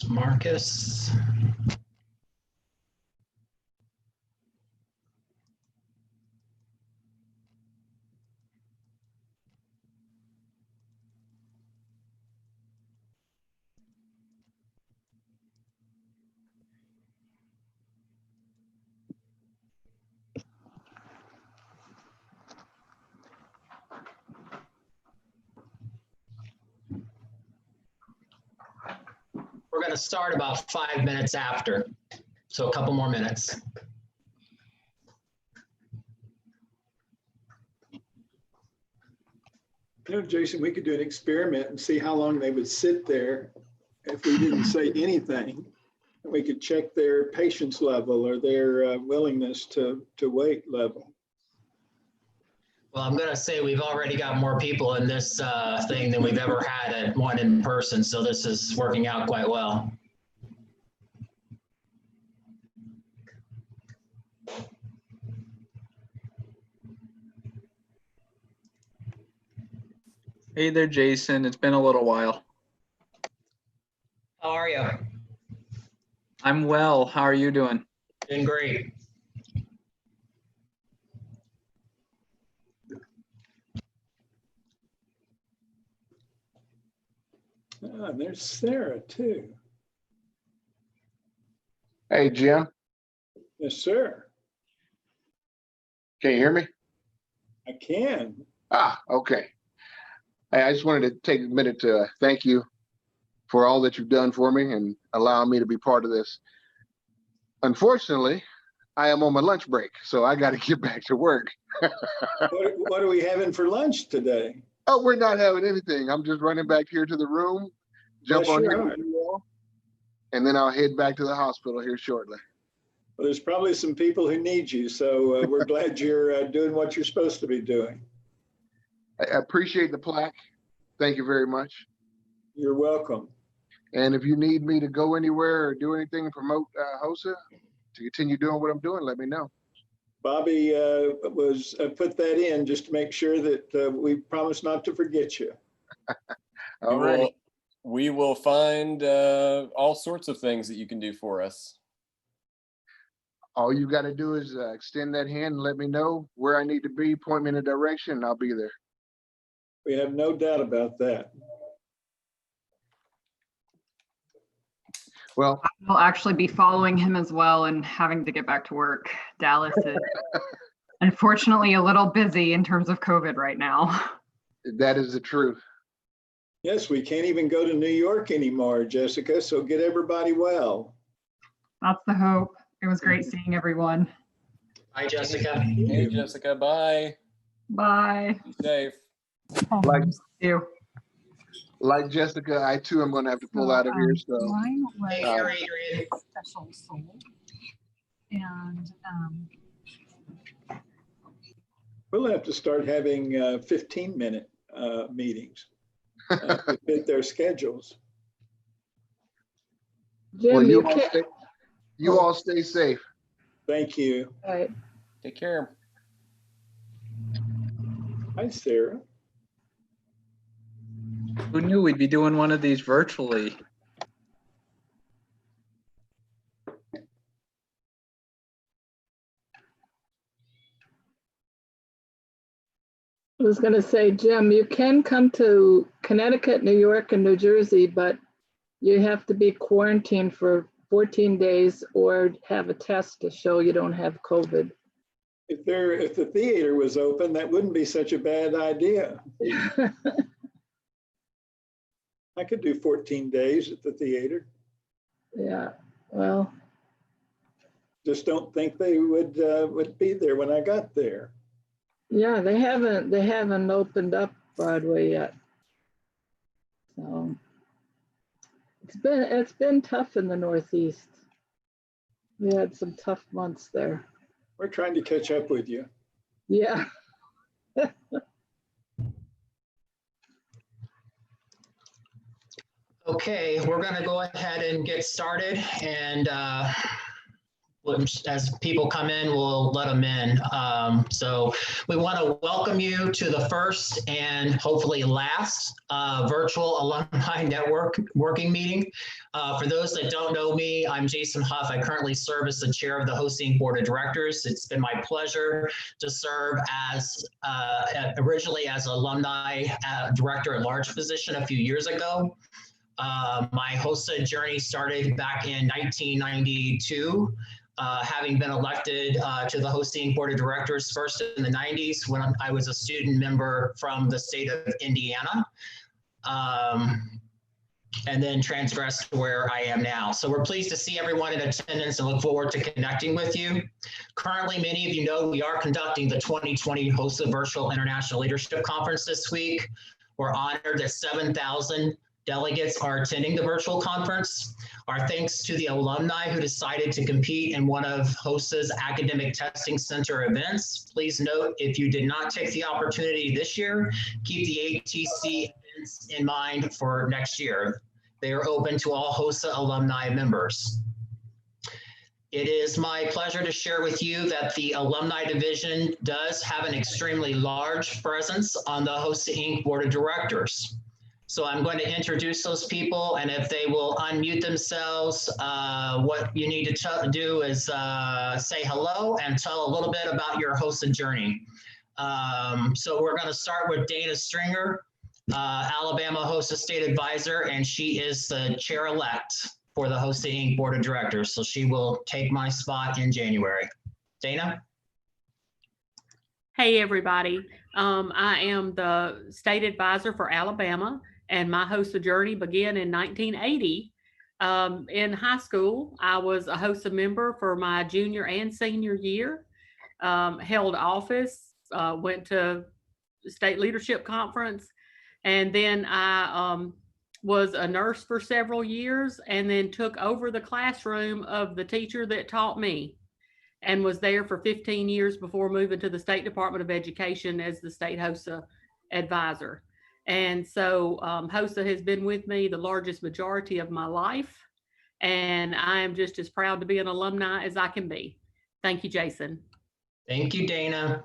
Marcus. We're going to start about 5 minutes after, so a couple more minutes. You know, Jason, we could do an experiment and see how long they would sit there if we didn't say anything. We could check their patience level or their willingness to wait level. Well, I'm going to say we've already got more people in this thing than we've ever had at one in person, so this is working out quite well. Hey there, Jason. It's been a little while. How are you? I'm well. How are you doing? Doing great. Ah, there's Sarah too. Hey, Jim. Yes, sir. Can you hear me? I can. Ah, okay. Hey, I just wanted to take a minute to thank you for all that you've done for me and allowing me to be part of this. Unfortunately, I am on my lunch break, so I got to get back to work. What are we having for lunch today? Oh, we're not having anything. I'm just running back here to the room, jump Bless on your here heart. with you all, and then I'll head back to the hospital here shortly. Well, there's probably some people who need you, so we're glad you're doing what you're supposed to be doing. I appreciate the plaque. Thank you very much. You're welcome. And if you need me to go anywhere or do anything and promote HOSA to continue doing what I'm doing, let me know. Bobby was put that in just to make sure that we promise not to forget you. All right. We will find all sorts of things that you can do for us. All you got to do is extend that hand and let me know where I need to be, point me in a direction, and I'll be there. We have no doubt about that. Well, I'll actually be following him as well and having to get back to work. Dallas is unfortunately a little busy in terms of COVID right now. that is the truth. Yes, we can't even go to New York anymore, Jessica, so get everybody well. That's the hope. It was great seeing everyone. Bye, Jessica. Hey, Jessica, bye. Bye. Be safe. Like, You. like Jessica, I too am going to have to pull out of here. So Mine was Hey, here, Adrian. special soul. And We'll have to start having 15-minute meetings to fit their schedules. Jim, well, you can't. you all stay safe. Thank you. All right. Take care. Hi, Sarah. Who knew we'd be doing one of these virtually? I was going to say, Jim, you can come to Connecticut, New York, and New Jersey, but you have to be quarantined for 14 days or have a test to show you don't have COVID. If the theater was open, that wouldn't be such a bad idea. I could do 14 days at the theater. Yeah, well, Just don't think they would be there when I got there. yeah, they haven't opened up Broadway yet. So it's been tough in the Northeast. We had some tough months there. We're trying to catch up with you. Yeah. Okay, we're going to go ahead and get started. And as people come in, we'll let them in. So we want to welcome you to the first and hopefully last virtual alumni working meeting. For those that don't know me, I'm Jason Huff. I currently serve as the chair of the hosting board of directors. It's been my pleasure to serve as originally as alumni director at large position a few years ago. My HOSA journey started back in 1992. Having been elected to the hosting board of directors first in the 90s when I was a student member from the state of Indiana, and then transgressed to where I am now. So we're pleased to see everyone in attendance and look forward to connecting with you. Currently, many of you know we are conducting the 2020 HOSA Virtual International Leadership Conference this week. We're honored that 7,000 delegates are attending the virtual conference. Our thanks to the alumni who decided to compete in one of HOSA's academic testing center events. Please note, if you did not take the opportunity this year, keep the ATC events in mind for next year. They are open to all HOSA alumni members. It is my pleasure to share with you that the Alumni Division does have an extremely large presence on the HOSA Inc. Board of Directors. So I'm going to introduce those people, and if they will unmute themselves, what you need to do is say hello and tell a little bit about your HOSA journey. So we're going to start with Dana Stringer, Alabama HOSA State Advisor, and she is the chair-elect for the HOSA Inc. Board of Directors. So she will take my spot in January. Dana? Hey, everybody. I am the state advisor for Alabama, and my HOSA journey began in 1980. In high school, I was a HOSA member for my junior and senior year, held office, went to the state leadership conference, and then I was a nurse for several years and then took over the classroom of the teacher that taught me and was there for 15 years before moving to the State Department of Education as the state HOSA advisor. And so HOSA has been with me the largest majority of my life, and I am just as proud to be an alumni as I can be. Thank you, Jason. Thank you, Dana.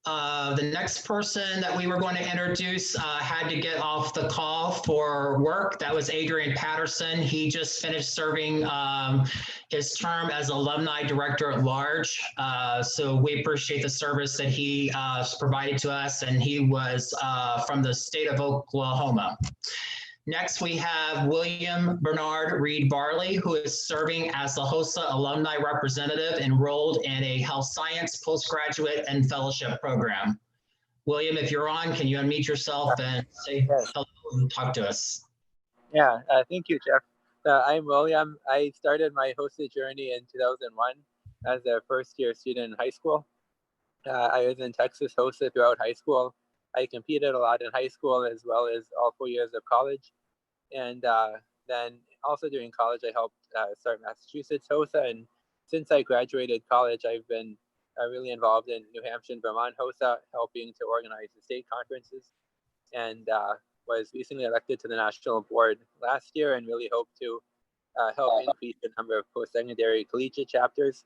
The next person that we were going to introduce had to get off the call for work. That was Adrian Patterson. He just finished serving his term as Alumni Director at Large. So we appreciate the service that he provided to us, and he was from the state of Oklahoma. Next, we have William Bernard Reed Barley, who is serving as the HOSA alumni representative enrolled in a health science postgraduate and fellowship program. William, if you're on, can you unmute yourself and say hello and talk to us? Yeah, thank you, Jeff. I'm William. I started my HOSA journey in 2001 as a first-year student in high school. I was in Texas HOSA throughout high school. I competed a lot in high school as well as all 4 years of college. And then also during college, I helped start Massachusetts HOSA. And since I graduated college, I've been really involved in New Hampshire and Vermont HOSA, helping to organize the state conferences. And was recently elected to the national board last year and really hope to help increase the number of post-secondary collegiate chapters,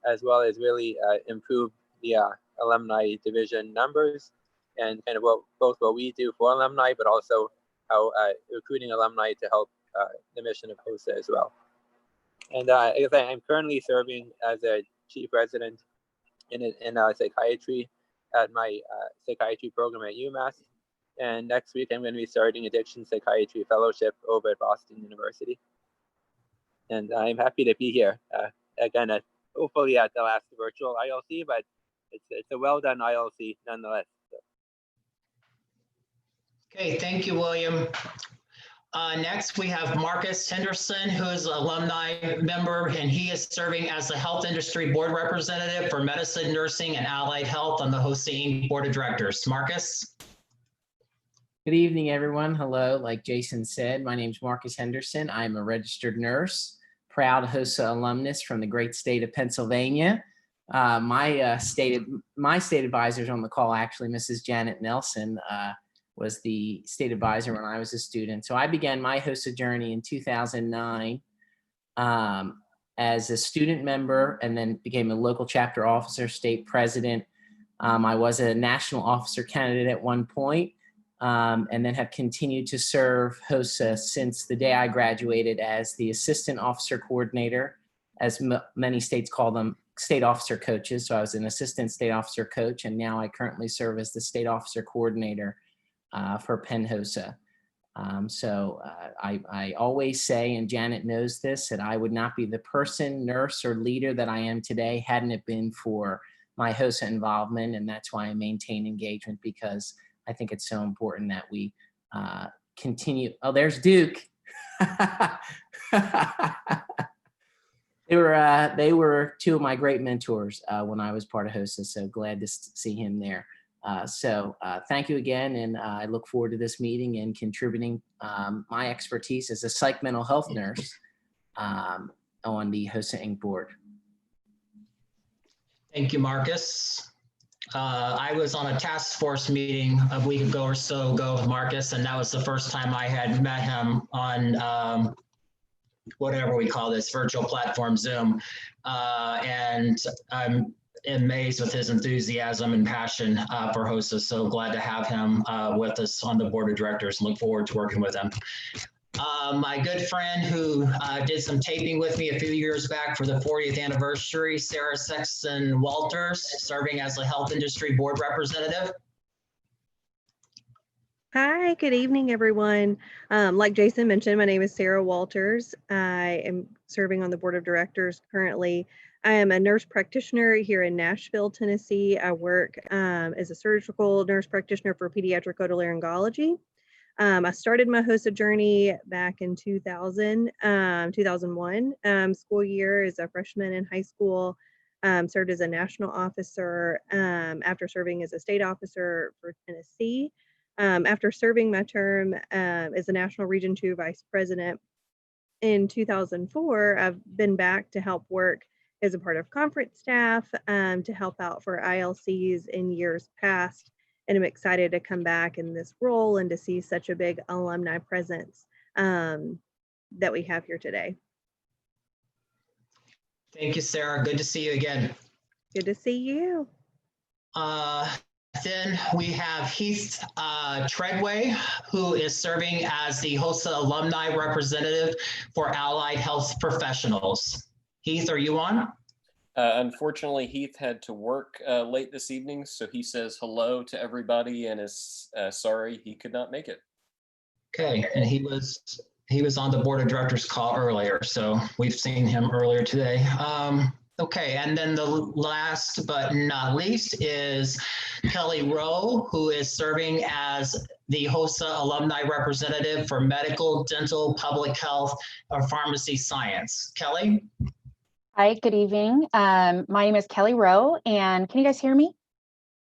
as well as really improve the alumni division numbers and kind of both what we do for alumni, but also how recruiting alumni to help the mission of HOSA as well. And I'm currently serving as a chief resident in psychiatry at my psychiatry program at UMass. And next week, I'm going to be starting addiction psychiatry fellowship over at Boston University. And I'm happy to be here. Again, hopefully at the last virtual ILC, but it's a well-done ILC nonetheless. So. Okay, thank you, William. Next, we have Marcus Henderson, who is an alumni member, and he is serving as the Health Industry Board Representative for Medicine, Nursing, and Allied Health on the HOSA Inc. Board of Directors. Marcus? Good evening, everyone. Hello. Like Jason said, my name is Marcus Henderson. I'm a registered nurse, proud HOSA alumnus from the great state of Pennsylvania. My state advisors on the call, actually, Mrs. Janet Nelson, was the state advisor when I was a student. So I began my HOSA journey in 2009. as a student member and then became a local chapter officer, state president. I was a national officer candidate at one point, and then have continued to serve HOSA since the day I graduated as the assistant officer coordinator, as many states call them, state officer coaches. So I was an assistant state officer coach, and now I currently serve as the state officer coordinator for Penn HOSA. I always say, and Janet knows this, that I would not be the person, nurse, or leader that I am today hadn't it been for my HOSA involvement. And that's why I maintain engagement, because I think it's so important that we continue. Oh, there's Duke. They were two of my great mentors when I was part of HOSA, so glad to see him there. Thank you again, and I look forward to this meeting and contributing my expertise as a psych mental health nurse on the HOSA Inc. board. Thank you, Marcus. I was on a task force meeting a week ago or so ago with Marcus, and that was the first time I had met him on whatever we call this virtual platform, Zoom. And I'm amazed with his enthusiasm and passion for HOSA. So glad to have him with us on the board of directors, and look forward to working with him. My good friend who did some taping with me a few years back for the 40th anniversary, Sarah Sexton Walters, serving as a health industry board representative. Hi, good evening, everyone. Like Jason mentioned, my name is Sarah Walters. I am serving on the board of directors currently. I am a nurse practitioner here in Nashville, Tennessee. I work as a surgical nurse practitioner for pediatric otolaryngology. I started my HOSA journey back in 2001 school year as a freshman in high school. Served as a national officer after serving as a state officer for Tennessee. After serving my term as a National Region 2 Vice President in 2004, I've been back to help work as a part of conference staff to help out for ILCs in years past. And I'm excited to come back in this role and to see such a big alumni presence that we have here today. Thank you, Sarah. Good to see you again. Good to see you. Then we have Heath Treadway, who is serving as the HOSA alumni representative for Allied Health Professionals. Heath, are you on? Unfortunately, Heath had to work late this evening, so he says hello to everybody and is sorry he could not make it. Okay, and he was on the board of directors call earlier, so we've seen him earlier today. Okay, and then the last but not least is Kelly Rowe, who is serving as the HOSA alumni representative for medical, dental, public health, or pharmacy science. Kelly? Hi, good evening. My name is Kelly Rowe, and can you guys hear me?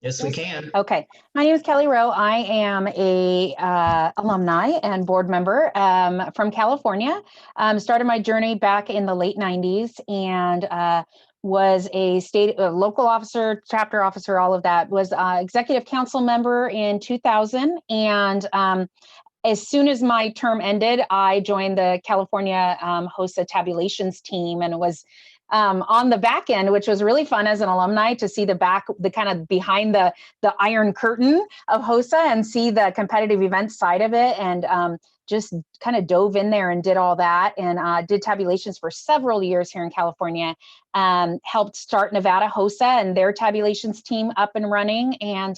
Yes, we can. Okay, my name is Kelly Rowe. I am a alumni and board member from California. Started my journey back in the late 90s and was a local officer, chapter officer, all of that. Was executive council member in 2000, and as soon as my term ended, I joined the California HOSA tabulations team and was on the back end, which was really fun as an alumni to see the kind of behind the iron curtain of HOSA and see the competitive events side of it, and just kind of dove in there and did all that, and did tabulations for several years here in California. Helped start Nevada HOSA and their tabulations team up and running. And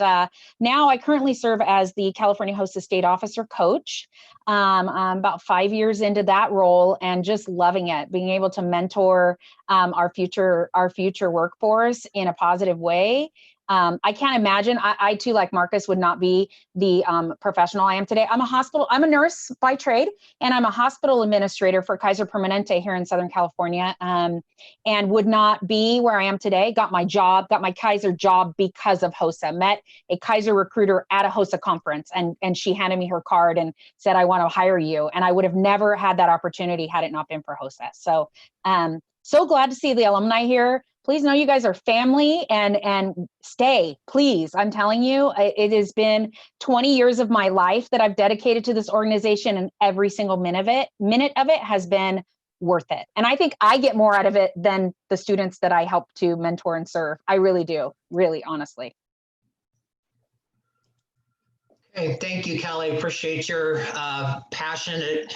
now I currently serve as the California HOSA State Officer Coach. I'm about 5 years into that role and just loving it, being able to mentor our future workforce in a positive way. I can't imagine, I too, like Marcus, would not be the professional I am today. I'm a nurse by trade, and I'm a hospital administrator for Kaiser Permanente here in Southern California, and would not be where I am today. Got my Kaiser job because of HOSA. Met a Kaiser recruiter at a HOSA conference, and she handed me her card and said, I want to hire you. And I would have never had that opportunity had it not been for HOSA. So, so glad to see the alumni here. Please know you guys are family, and stay, please. I'm telling you, it has been 20 years of my life that I've dedicated to this organization, and every single minute of it has been worth it. And I think I get more out of it than the students that I help to mentor and serve. I really do, really, honestly. Okay, thank you, Kelly. Appreciate your passionate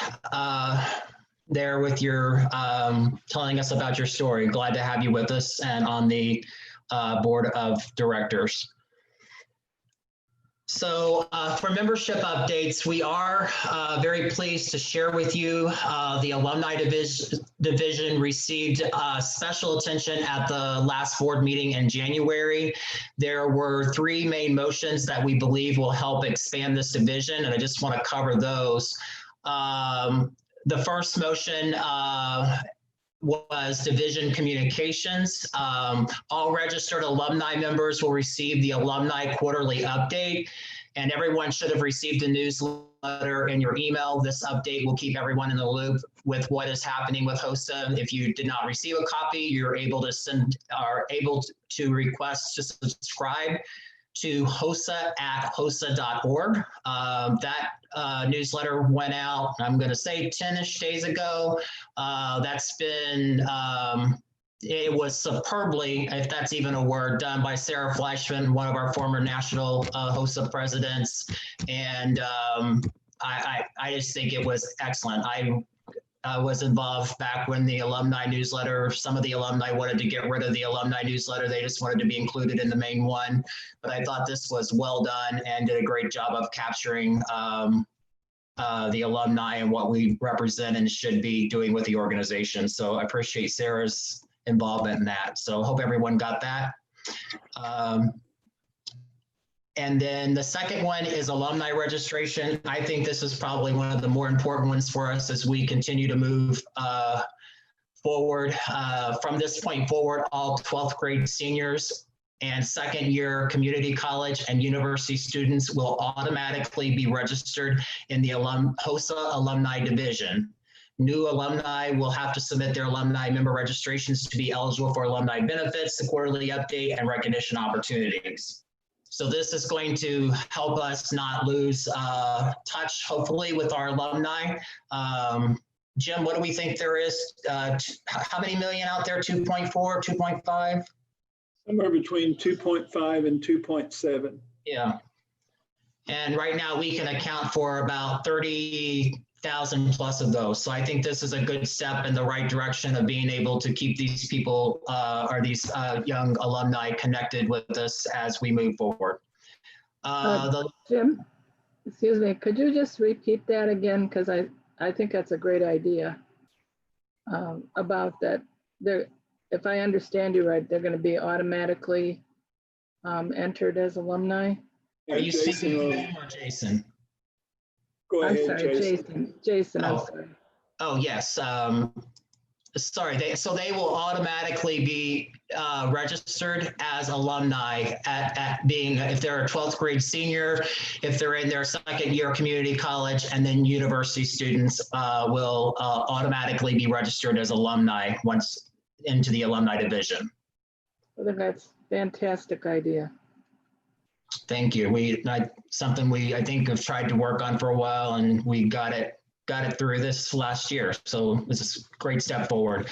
there with your telling us about your story. Glad to have you with us and on the board of directors. So for membership updates, we are very pleased to share with you the Alumni Division received special attention at the last board meeting in January. There were 3 main motions that we believe will help expand this division, and I just want to cover those. The first motion was division communications. All registered alumni members will receive the alumni quarterly update, and everyone should have received a newsletter in your email. This update will keep everyone in the loop with what is happening with HOSA. If you did not receive a copy, you're able to request to subscribe to HOSA@HOSA.org. That newsletter went out, I'm going to say 10-ish days ago. That's been, it was superbly, if that's even a word, done by Sarah Fleischman, one of our former national HOSA presidents. And I just think it was excellent. I was involved back when the alumni newsletter, some of the alumni wanted to get rid of the alumni newsletter. They just wanted to be included in the main one. But I thought this was well done and did a great job of capturing the alumni and what we represent and should be doing with the organization. So I appreciate Sarah's involvement in that. So I hope everyone got that. And then the second one is alumni registration. I think this is probably one of the more important ones for us as we continue to move forward. From this point forward, all 12th grade seniors and second year community college and university students will automatically be registered in the HOSA Alumni Division. New alumni will have to submit their alumni member registrations to be eligible for alumni benefits, the quarterly update, and recognition opportunities. So this is going to help us not lose touch, hopefully, with our alumni. Jim, what do we think there is? How many million out there? 2.4, 2.5? Somewhere between 2.5 and 2.7. Yeah. And right now we can account for about 30,000 plus of those. So I think this is a good step in the right direction of being able to keep these people or these young alumni connected with us as we move forward. Jim, excuse me, could you just repeat that again? Because I think that's a great idea about that. If I understand you right, they're going to be automatically entered as alumni. Are you speaking to him or Jason? Go ahead, I'm sorry, Jason, I'm Oh. sorry. Oh, yes. Sorry, they will automatically be registered as alumni at being, if they're a 12th grade senior, if they're in their second year community college, and then university students will automatically be registered as alumni once into the alumni division. I think that's a fantastic idea. Thank you. Something we I think have tried to work on for a while, and we got it through this last year. So this is a great step forward.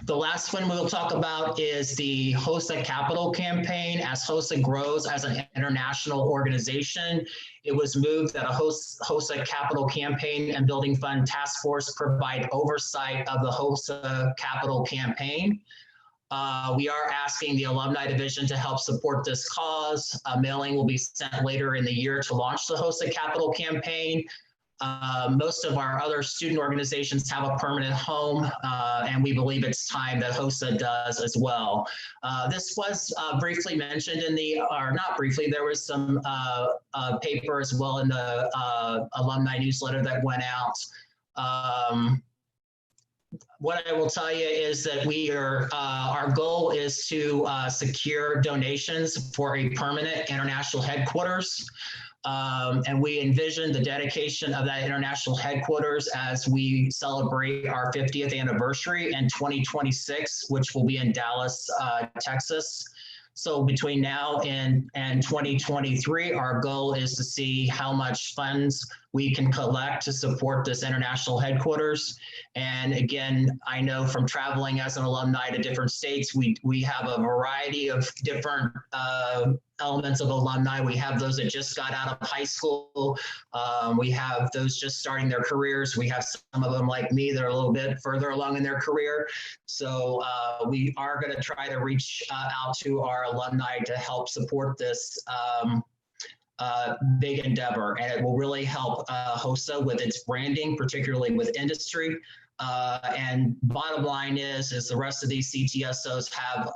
The last one we'll talk about is the HOSA Capital Campaign. As HOSA grows as an international organization, it was moved that a HOSA Capital Campaign and Building Fund Task Force provide oversight of the HOSA Capital Campaign. We are asking the Alumni Division to help support this cause. A mailing will be sent later in the year to launch the HOSA Capital Campaign. Most of our other student organizations have a permanent home, and we believe it's time that HOSA does as well. This was briefly mentioned in or not briefly, there was some paper as well in the alumni newsletter that went out. What I will tell you is that our goal is to secure donations for a permanent international headquarters. And we envision the dedication of that international headquarters as we celebrate our 50th anniversary in 2026, which will be in Dallas, Texas. So between now and 2023, our goal is to see how much funds we can collect to support this international headquarters. And again, I know from traveling as an alumni to different states, we have a variety of different elements of alumni. We have those that just got out of high school. We have those just starting their careers. We have some of them like me that are a little bit further along in their career. So we are going to try to reach out to our alumni to help support this big endeavor, and it will really help HOSA with its branding, particularly with industry. And bottom line is the rest of these CTSOs have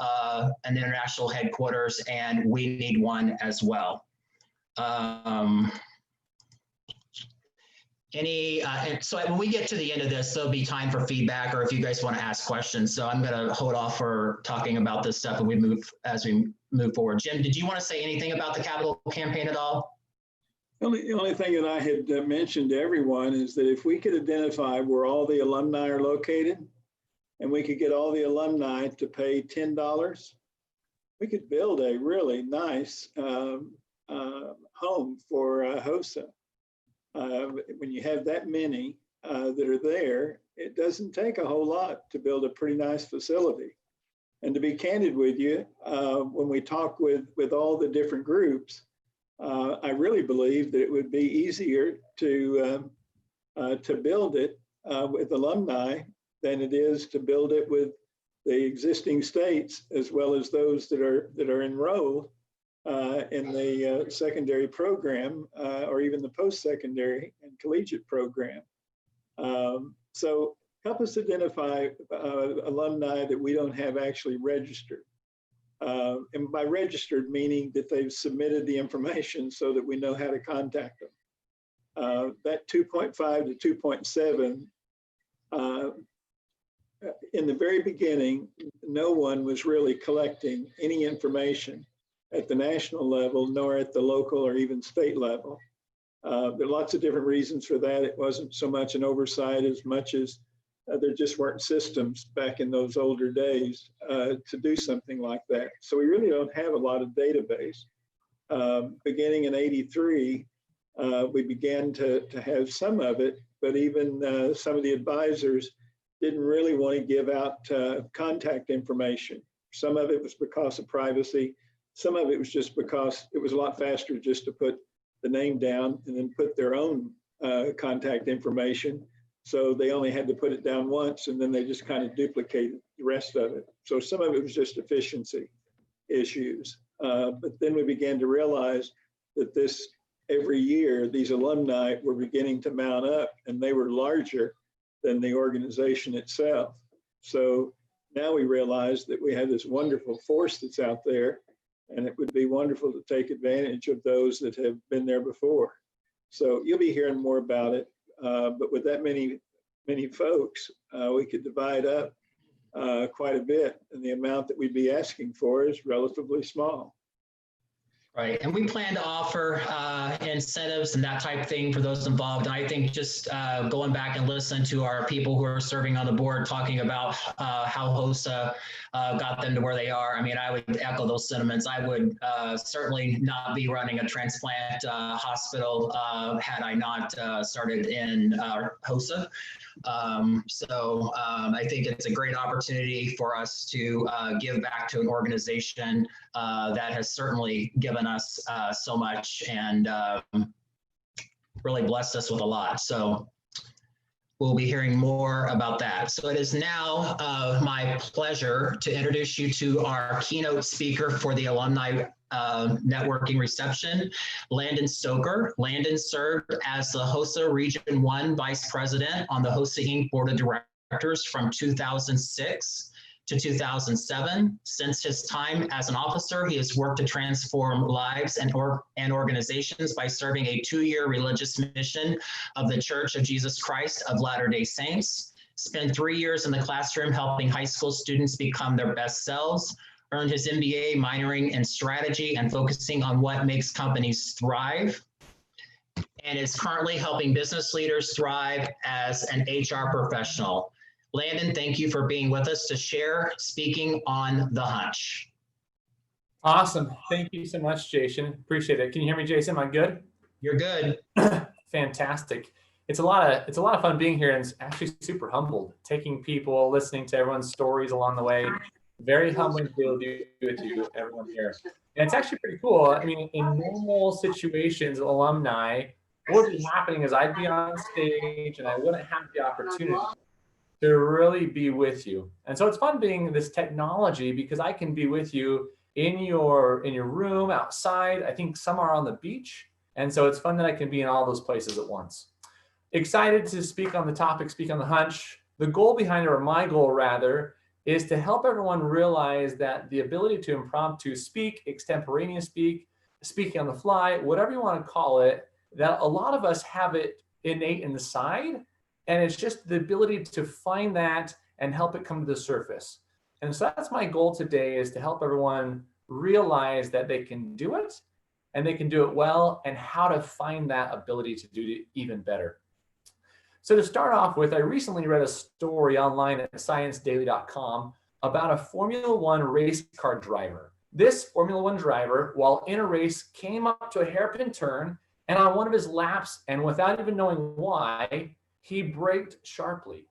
an international headquarters, and we need one as well. So when we get to the end of this, there'll be time for feedback, or if you guys want to ask questions. So I'm going to hold off for talking about this stuff as we move forward. Jim, did you want to say anything about the capital campaign at all? The only thing that I had mentioned to everyone is that if we could identify where all the alumni are located, and we could get all the alumni to pay $10, we could build a really nice home for HOSA. When you have that many that are there, it doesn't take a whole lot to build a pretty nice facility. And to be candid with you, when we talk with all the different groups, I really believe that it would be easier to build it with alumni than it is to build it with the existing states, as well as those that are enrolled in the secondary program or even the post-secondary and collegiate program. So help us identify alumni that we don't have actually registered. And by registered, meaning that they've submitted the information so that we know how to contact them. That 2.5 to 2.7, in the very beginning, no one was really collecting any information at the national level, nor at the local or even state level. There are lots of different reasons for that. It wasn't so much an oversight as much as there just weren't systems back in those older days to do something like that. So we really don't have a lot of database. Beginning in '83, we began to have some of it, but even some of the advisors didn't really want to give out contact information. Some of it was because of privacy. Some of it was just because it was a lot faster just to put the name down and then put their own contact information. So they only had to put it down once, and then they just kind of duplicated the rest of it. So some of it was just efficiency issues. But then we began to realize that every year, these alumni were beginning to mount up, and they were larger than the organization itself. So now we realize that we have this wonderful force that's out there, and it would be wonderful to take advantage of those that have been there before. So you'll be hearing more about it. But with that many folks, we could divide up quite a bit, and the amount that we'd be asking for is relatively small. Right, and we plan to offer incentives and that type of thing for those involved. And I think just going back and listening to our people who are serving on the board talking about how HOSA got them to where they are. I mean, I would echo those sentiments. I would certainly not be running a transplant hospital had I not started in HOSA. I think it's a great opportunity for us to give back to an organization that has certainly given us so much and really blessed us with a lot. So we'll be hearing more about that. So it is now my pleasure to introduce you to our keynote speaker for the alumni networking reception, Landon Stoker. Landon served as the HOSA Region 1 Vice President on the HOSA Inc. Board of Directors from 2006 to 2007. Since his time as an officer, he has worked to transform lives and organizations by serving a 2-year religious mission of the Church of Jesus Christ of Latter-day Saints, spent 3 years in the classroom helping high school students become their best selves, earned his MBA minoring in strategy and focusing on what makes companies thrive, and is currently helping business leaders thrive as an HR professional. Landon, thank you for being with us to share Speaking on the Hunch. Awesome. Thank you so much, Jason. Appreciate it. Can you hear me, Jason? Am I good? You're good. Fantastic. It's a lot of fun being here, and it's actually super humbled, taking people, listening to everyone's stories along the way. Very humbling to be able to do with you, everyone here. And it's actually pretty cool. I mean, in normal situations, alumni, what would be happening is I'd be on stage and I wouldn't have the opportunity to really be with you. And so it's fun being this technology because I can be with you in your room, outside. I think some are on the beach. And so it's fun that I can be in all those places at once. Excited to speak on the topic, speak on the hunch. The goal behind it, or my goal rather, is to help everyone realize that the ability to impromptu speak, extemporaneous speak, speaking on the fly, whatever you want to call it, that a lot of us have it innate in the side. And it's just the ability to find that and help it come to the surface. And so that's my goal today, is to help everyone realize that they can do it and they can do it well, and how to find that ability to do it even better. So to start off with, I recently read a story online at ScienceDaily.com about a Formula One race car driver. This Formula One driver, while in a race, came up to a hairpin turn, and on one of his laps, and without even knowing why, he braked sharply,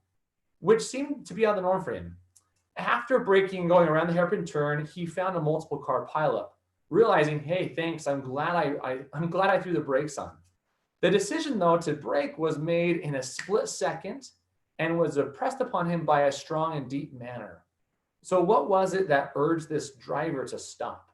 which seemed to be out of the norm for him. After braking and going around the hairpin turn, he found a multiple car pileup, realizing, hey, thanks, I'm glad I threw the brakes on. The decision, though, to brake was made in a split second and was impressed upon him by a strong and deep manner. So what was it that urged this driver to stop?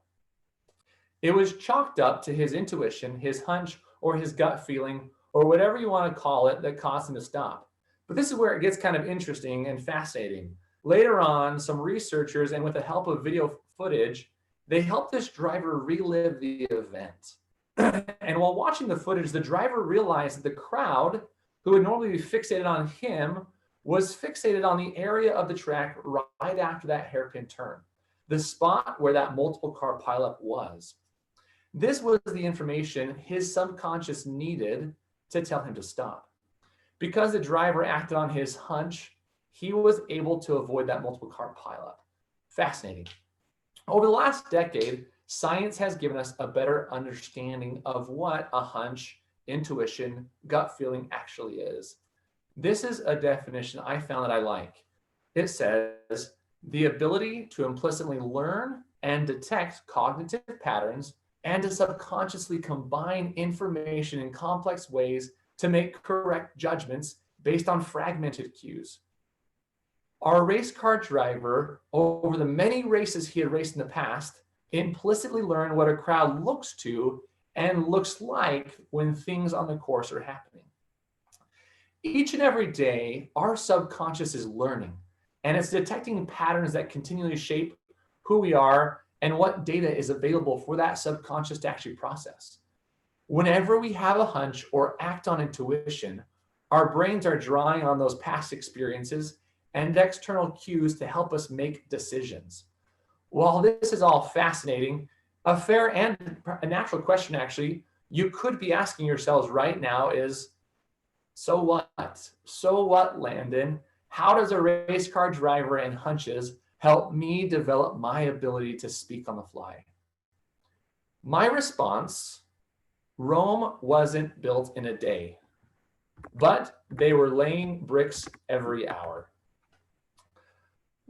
It was chalked up to his intuition, his hunch, or his gut feeling, or whatever you want to call it, that caused him to stop. But this is where it gets kind of interesting and fascinating. Later on, some researchers, and with the help of video footage, they helped this driver relive the event. And while watching the footage, the driver realized that the crowd, who would normally be fixated on him, was fixated on the area of the track right after that hairpin turn, the spot where that multiple car pileup was. This was the information his subconscious needed to tell him to stop. Because the driver acted on his hunch, he was able to avoid that multiple car pileup. Fascinating. Over the last decade, science has given us a better understanding of what a hunch, intuition, gut feeling actually is. This is a definition I found that I like. It says, the ability to implicitly learn and detect cognitive patterns and to subconsciously combine information in complex ways to make correct judgments based on fragmented cues. Our race car driver, over the many races he had raced in the past, implicitly learned what a crowd looks to and looks like when things on the course are happening. Each and every day, our subconscious is learning, and it's detecting patterns that continually shape who we are and what data is available for that subconscious to actually process. Whenever we have a hunch or act on intuition, our brains are drawing on those past experiences and external cues to help us make decisions. While this is all fascinating, a fair and a natural question actually you could be asking yourselves right now is, so what? So what, Landon? How does a race car driver and hunches help me develop my ability to speak on the fly? My response, Rome wasn't built in a day, but they were laying bricks every hour.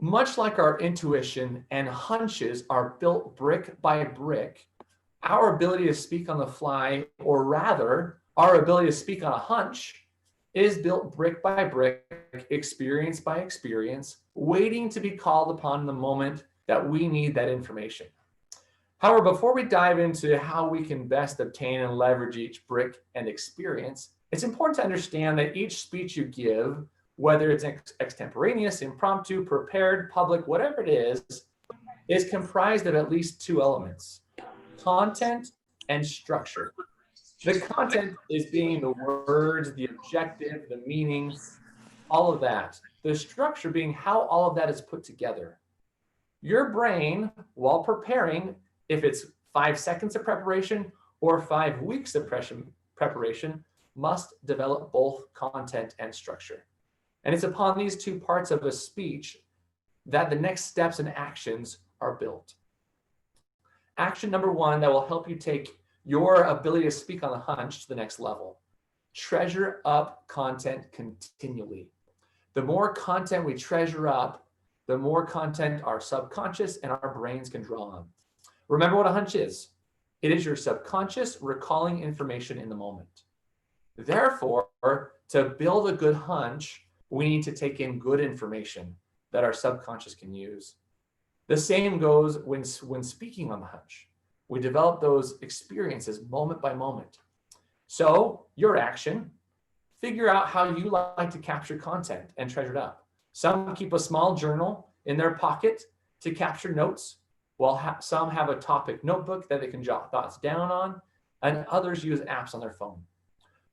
Much like our intuition and hunches are built brick by brick, our ability to speak on the fly, or rather, our ability to speak on a hunch, is built brick by brick, experience by experience, waiting to be called upon in the moment that we need that information. However, before we dive into how we can best obtain and leverage each brick and experience, it's important to understand that each speech you give, whether it's extemporaneous, impromptu, prepared, public, whatever it is comprised of at least two elements: content and structure. The content is being the words, the objective, the meaning, all of that. The structure being how all of that is put together. Your brain, while preparing, if it's 5 seconds of preparation or 5 weeks of preparation, must develop both content and structure. And it's upon these two parts of a speech that the next steps and actions are built. Action number one that will help you take your ability to speak on the hunch to the next level. Treasure up content continually. The more content we treasure up, the more content our subconscious and our brains can draw on. Remember what a hunch is. It is your subconscious recalling information in the moment. Therefore, to build a good hunch, we need to take in good information that our subconscious can use. The same goes when speaking on the hunch. We develop those experiences moment by moment. So your action, figure out how you like to capture content and treasure it up. Some keep a small journal in their pocket to capture notes, while some have a topic notebook that they can jot thoughts down on, and others use apps on their phone.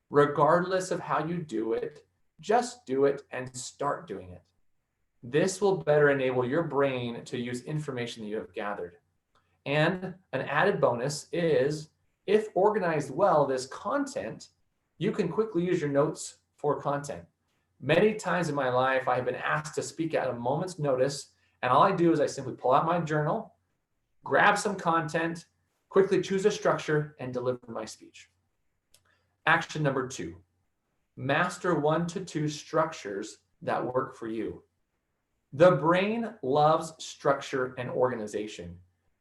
Regardless of how you do it, just do it and start doing it. This will better enable your brain to use information that you have gathered. And an added bonus is, if organized well, this content, you can quickly use your notes for content. Many times in my life, I have been asked to speak at a moment's notice, and all I do is I simply pull out my journal, grab some content, quickly choose a structure, and deliver my speech. Action number two, master 1 to 2 structures that work for you. The brain loves structure and organization.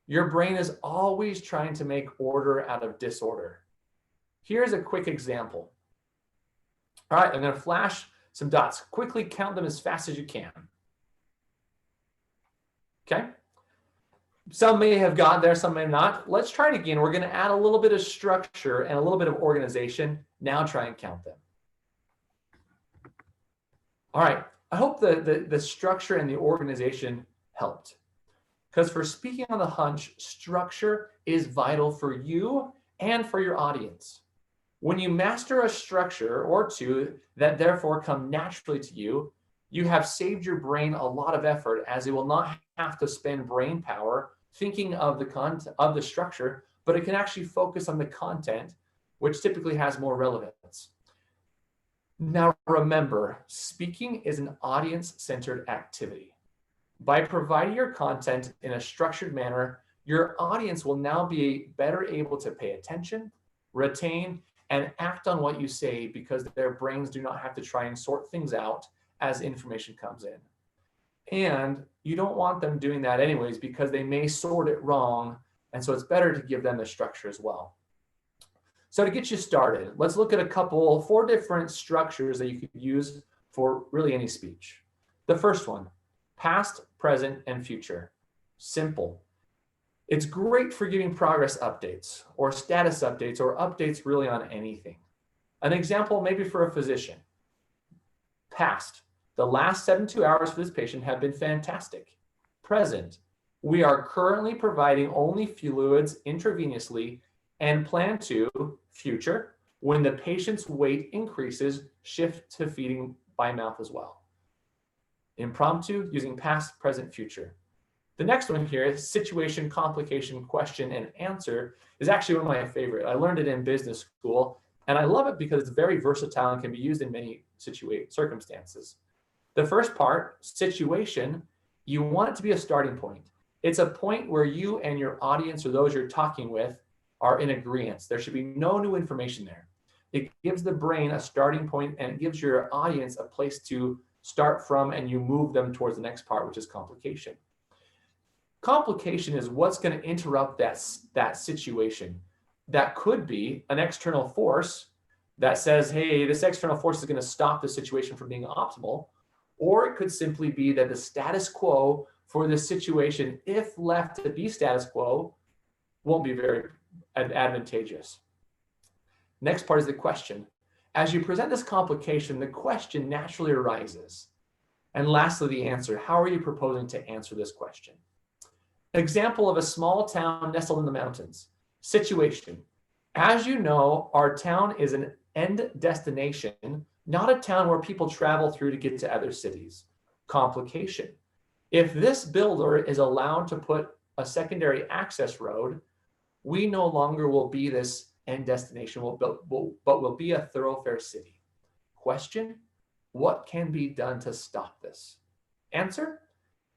Your brain is always trying to make order out of disorder. Here's a quick example. All right, I'm going to flash some dots. Quickly count them as fast as you can. Okay. Some may have got there, some may not. Let's try it again. We're going to add a little bit of structure and a little bit of organization. Now try and count them. All right. I hope the structure and the organization helped. Because for speaking on the hunch, structure is vital for you and for your audience. When you master a structure or two that therefore come naturally to you, you have saved your brain a lot of effort, as it will not have to spend brain power thinking of the content of the structure, but it can actually focus on the content, which typically has more relevance. Now remember, speaking is an audience-centered activity. By providing your content in a structured manner, your audience will now be better able to pay attention, retain, and act on what you say, because their brains do not have to try and sort things out as information comes in. And you don't want them doing that anyways, because they may sort it wrong. And so it's better to give them the structure as well. So to get you started, let's look at 4 different structures that you could use for really any speech. The first one, past, present, and future. Simple. It's great for giving progress updates or status updates or updates really on anything. An example maybe for a physician. Past, the last 72 hours for this patient have been fantastic. Present, we are currently providing only fluids intravenously and plan to, future, when the patient's weight increases, shift to feeding by mouth as well. Impromptu, using past, present, future. The next one here is situation, complication, question, and answer is actually one of my favorite. I learned it in business school, and I love it because it's very versatile and can be used in many circumstances. The first part, situation, you want it to be a starting point. It's a point where you and your audience or those you're talking with are in agreement. There should be no new information there. It gives the brain a starting point, and it gives your audience a place to start from, and you move them towards the next part, which is complication. Complication is what's going to interrupt that situation. That could be an external force that says, hey, this external force is going to stop the situation from being optimal. Or it could simply be that the status quo for this situation, if left to be status quo, won't be very advantageous. Next part is the question. As you present this complication, the question naturally arises. And lastly, the answer. How are you proposing to answer this question? Example of a small town nestled in the mountains. Situation. As you know, our town is an end destination, not a town where people travel through to get to other cities. Complication. If this builder is allowed to put a secondary access road, we no longer will be this end destination, but will be a thoroughfare city. Question. What can be done to stop this? Answer.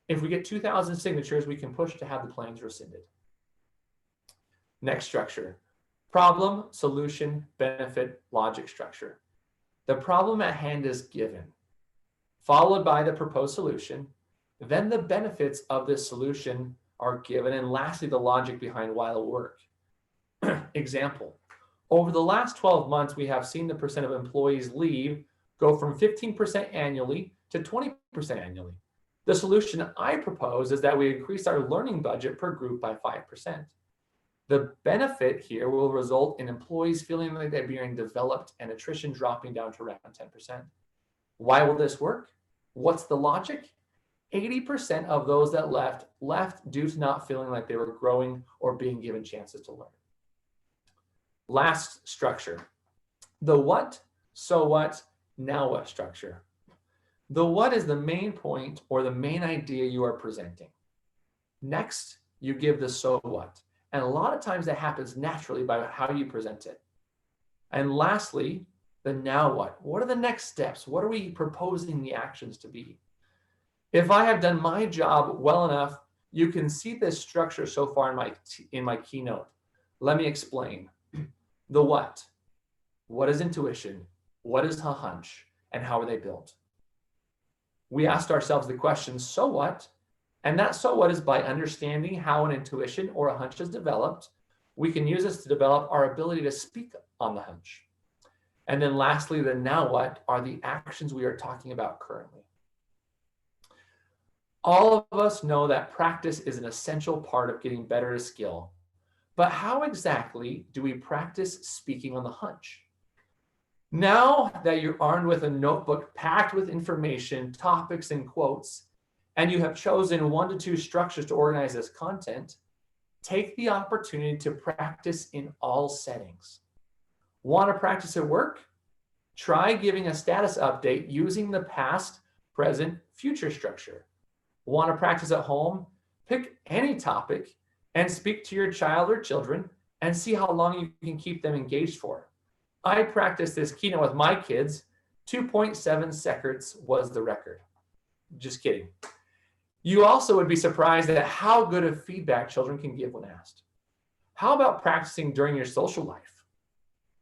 If we get 2,000 signatures, we can push to have the plans rescinded. Next structure, problem, solution, benefit, logic structure. The problem at hand is given, followed by the proposed solution. Then the benefits of this solution are given, and lastly, the logic behind why it'll work. Example, over the last 12 months, we have seen the percent of employees leave go from 15% annually to 20% annually. The solution I propose is that we increase our learning budget per group by 5%. The benefit here will result in employees feeling like they're being developed and attrition dropping down to around 10%. Why will this work? What's the logic? 80% of those that left due to not feeling like they were growing or being given chances to learn. Last structure, the what, so what, now what structure. The what is the main point or the main idea you are presenting. Next, you give the so what. And a lot of times that happens naturally by how you present it. And lastly, the now what. What are the next steps? What are we proposing the actions to be? If I have done my job well enough, you can see this structure so far in my keynote. Let me explain. The what. What is intuition? What is a hunch? And how are they built? We asked ourselves the question, so what? And that so what is by understanding how an intuition or a hunch is developed. We can use this to develop our ability to speak on the hunch. And then lastly, the now what are the actions we are talking about currently. All of us know that practice is an essential part of getting better at a skill. But how exactly do we practice speaking on the hunch? Now that you're armed with a notebook packed with information, topics, and quotes, and you have chosen 1 to 2 structures to organize this content, take the opportunity to practice in all settings. Want to practice at work? Try giving a status update using the past, present, future structure. Want to practice at home? Pick any topic and speak to your child or children and see how long you can keep them engaged for. I practiced this keynote with my kids. 2.7 seconds was the record. Just kidding. You also would be surprised at how good of feedback children can give when asked. How about practicing during your social life?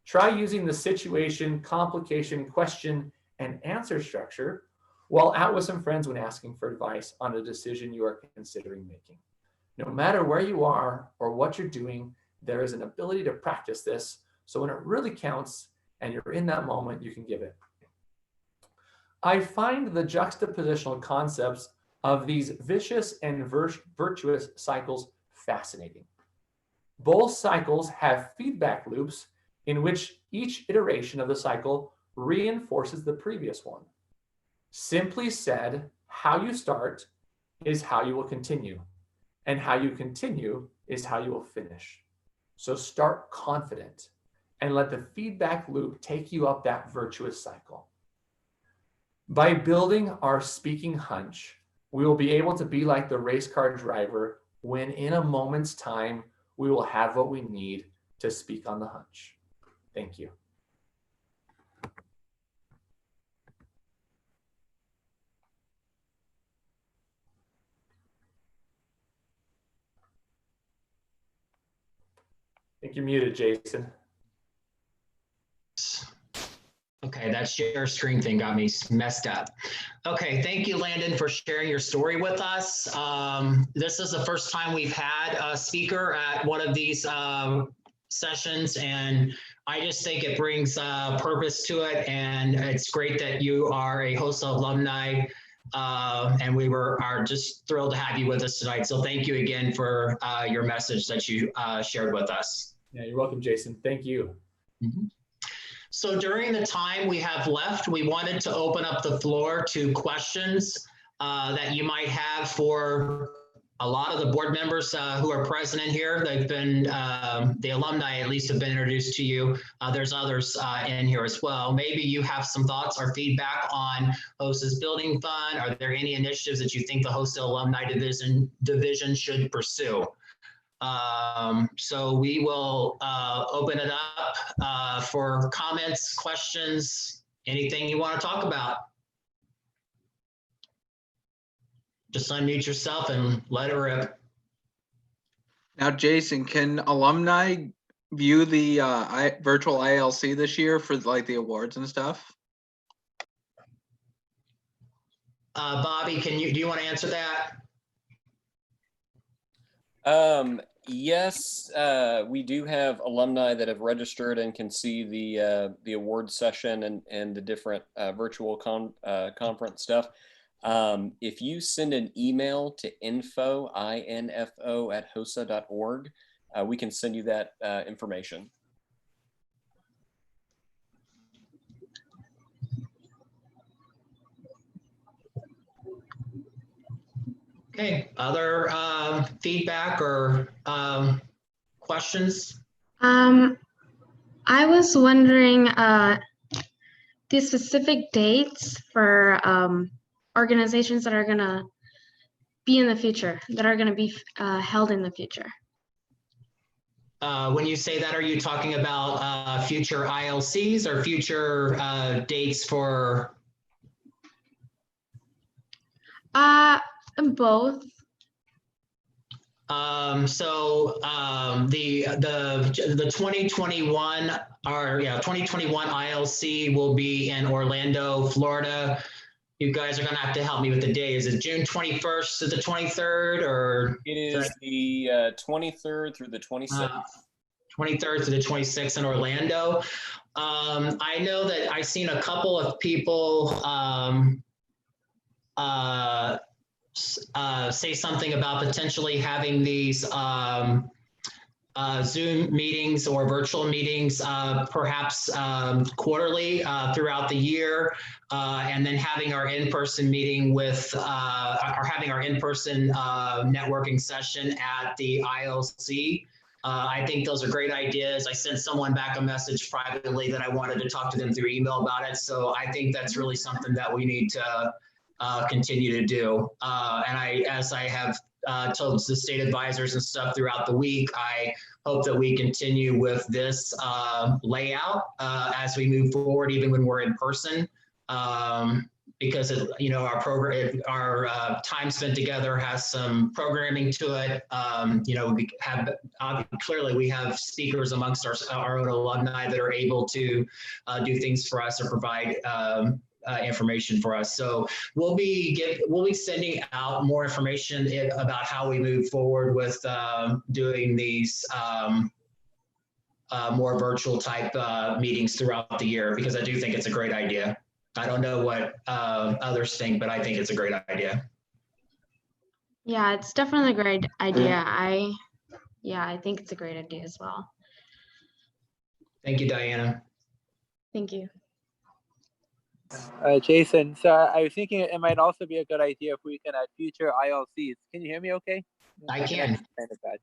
Try using the situation, complication, question, and answer structure while out with some friends when asking for advice on a decision you are considering making. No matter where you are or what you're doing, there is an ability to practice this. So when it really counts and you're in that moment, you can give it. I find the juxtapositional concepts of these vicious and virtuous cycles fascinating. Both cycles have feedback loops in which each iteration of the cycle reinforces the previous one. Simply said, how you start is how you will continue, and how you continue is how you will finish. So start confident and let the feedback loop take you up that virtuous cycle. By building our speaking hunch, we will be able to be like the race car driver when in a moment's time, we will have what we need to speak on the hunch. Thank you. I think you're muted, Jason. Okay, that share screen thing got me messed up. Okay, thank you, Landon, for sharing your story with us. This is the first time we've had a speaker at one of these sessions, and I just think it brings purpose to it, and it's great that you are a HOSA alumni, and we are just thrilled to have you with us tonight. So thank you again for your message that you shared with us. Yeah, you're welcome, Jason. Thank you. Mm-hmm. So during the time we have left, we wanted to open up the floor to questions that you might have for a lot of the board members who are present in here. They've been, the alumni at least have been introduced to you. There's others in here as well. Maybe you have some thoughts or feedback on HOSA's Building Fund. Are there any initiatives that you think the HOSA Alumni Division should pursue? So we will open it up for comments, questions, anything you want to talk about. Just unmute yourself and let it rip. Now, Jason, can alumni view the virtual ILC this year for like the awards and stuff? Bobby, do you want to answer that? Yes, we do have alumni that have registered and can see the award session and the different virtual conference stuff. If you send an email to info@hosa.org, we can send you that information. Okay, other feedback or questions? I was wondering the specific dates for organizations that are gonna be in the future, that are gonna be held in the future. When you say that, are you talking about future ILCs or future dates for? Both. The 2021 2021 ILC will be in Orlando, Florida. You guys are gonna have to help me with the day. Is it June 21st to the 23rd, or? It is the 23rd through the 26th. 23rd to the 26th in Orlando. I know that I've seen a couple of people say something about potentially having these Zoom meetings or virtual meetings, perhaps quarterly throughout the year, and then having our in-person meeting with, or having our in-person networking session at the ILC. I think those are great ideas. I sent someone back a message privately that I wanted to talk to them through email about it. So I think that's really something that we need to continue to do. And as I have told the state advisors and stuff throughout the week, I hope that we continue with this layout as we move forward, even when we're in person. Because our program, our time spent together has some programming to it. We have clearly we have speakers amongst our own alumni that are able to do things for us or provide information for us. So we'll be sending out more information about how we move forward with doing these more virtual type meetings throughout the year, because I do think it's a great idea. I don't know what others think, but I think it's a great idea. Yeah, it's definitely a great idea. I think it's a great idea as well. Thank you, Diana. Thank you. Jason, so I was thinking it might also be a good idea if we can add future ILCs. Can you hear me okay? I can. Kind of bad.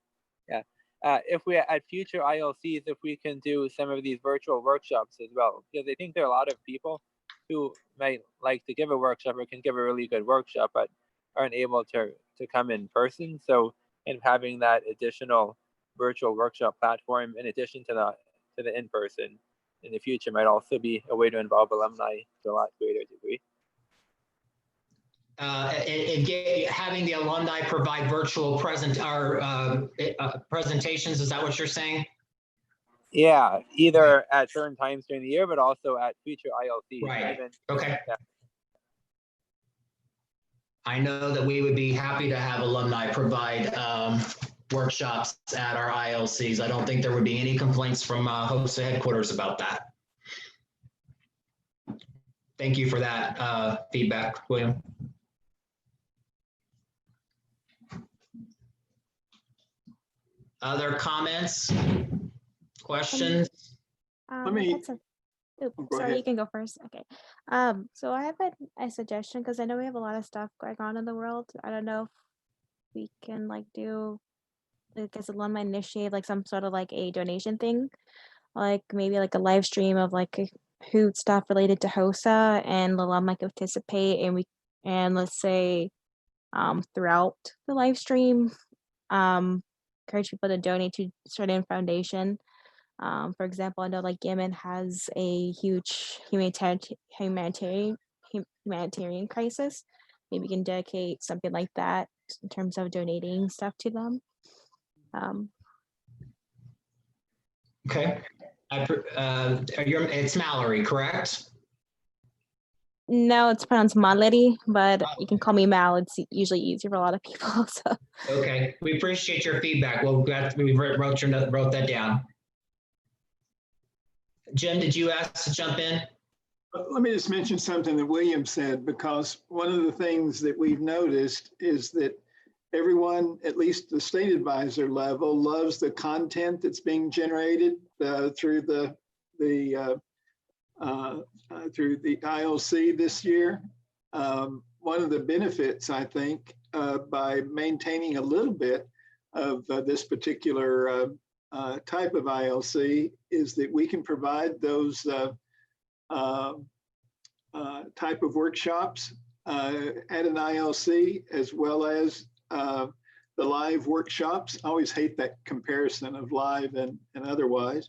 Yeah. If we add future ILCs, if we can do some of these virtual workshops as well, because I think there are a lot of people who might like to give a workshop or can give a really good workshop, but aren't able to come in person. So, and having that additional virtual workshop platform in addition to the in-person in the future might also be a way to involve alumni to a lot greater degree. Having the alumni provide virtual presentations, is that what you're saying? Yeah, either at certain times during the year, but also at future ILC. Right. Even, okay. Yeah. I know that we would be happy to have alumni provide workshops at our ILCs. I don't think there would be any complaints from HOSA headquarters about that. Thank you for that feedback, William. Other comments, questions? Let me. Sorry, ahead. You can go first. Okay. So I have a suggestion, because I know we have a lot of stuff going on in the world. I don't know if we can do, as alumni, initiate some sort of a donation thing, maybe a live stream of who stuff related to HOSA, and the alumni can participate, and let's say throughout the live stream, encourage people to donate to certain foundation. For example, I know Yemen has a huge humanitarian crisis. Maybe you can dedicate something like that in terms of donating stuff to them. Okay. It's Mallory, correct? No, it's pronounced Mallory, but you can call me Mal. It's usually easier for a lot of people. So Okay, we appreciate your feedback. Well, we wrote that down. Jim, did you ask to jump in? Let me just mention something that William said, because one of the things that we've noticed is that everyone, at least the state advisor level, loves the content that's being generated through the ILC this year. One of the benefits, I think, by maintaining a little bit of this particular type of ILC is that we can provide those type of workshops at an ILC, as well as the live workshops. I always hate that comparison of live and otherwise,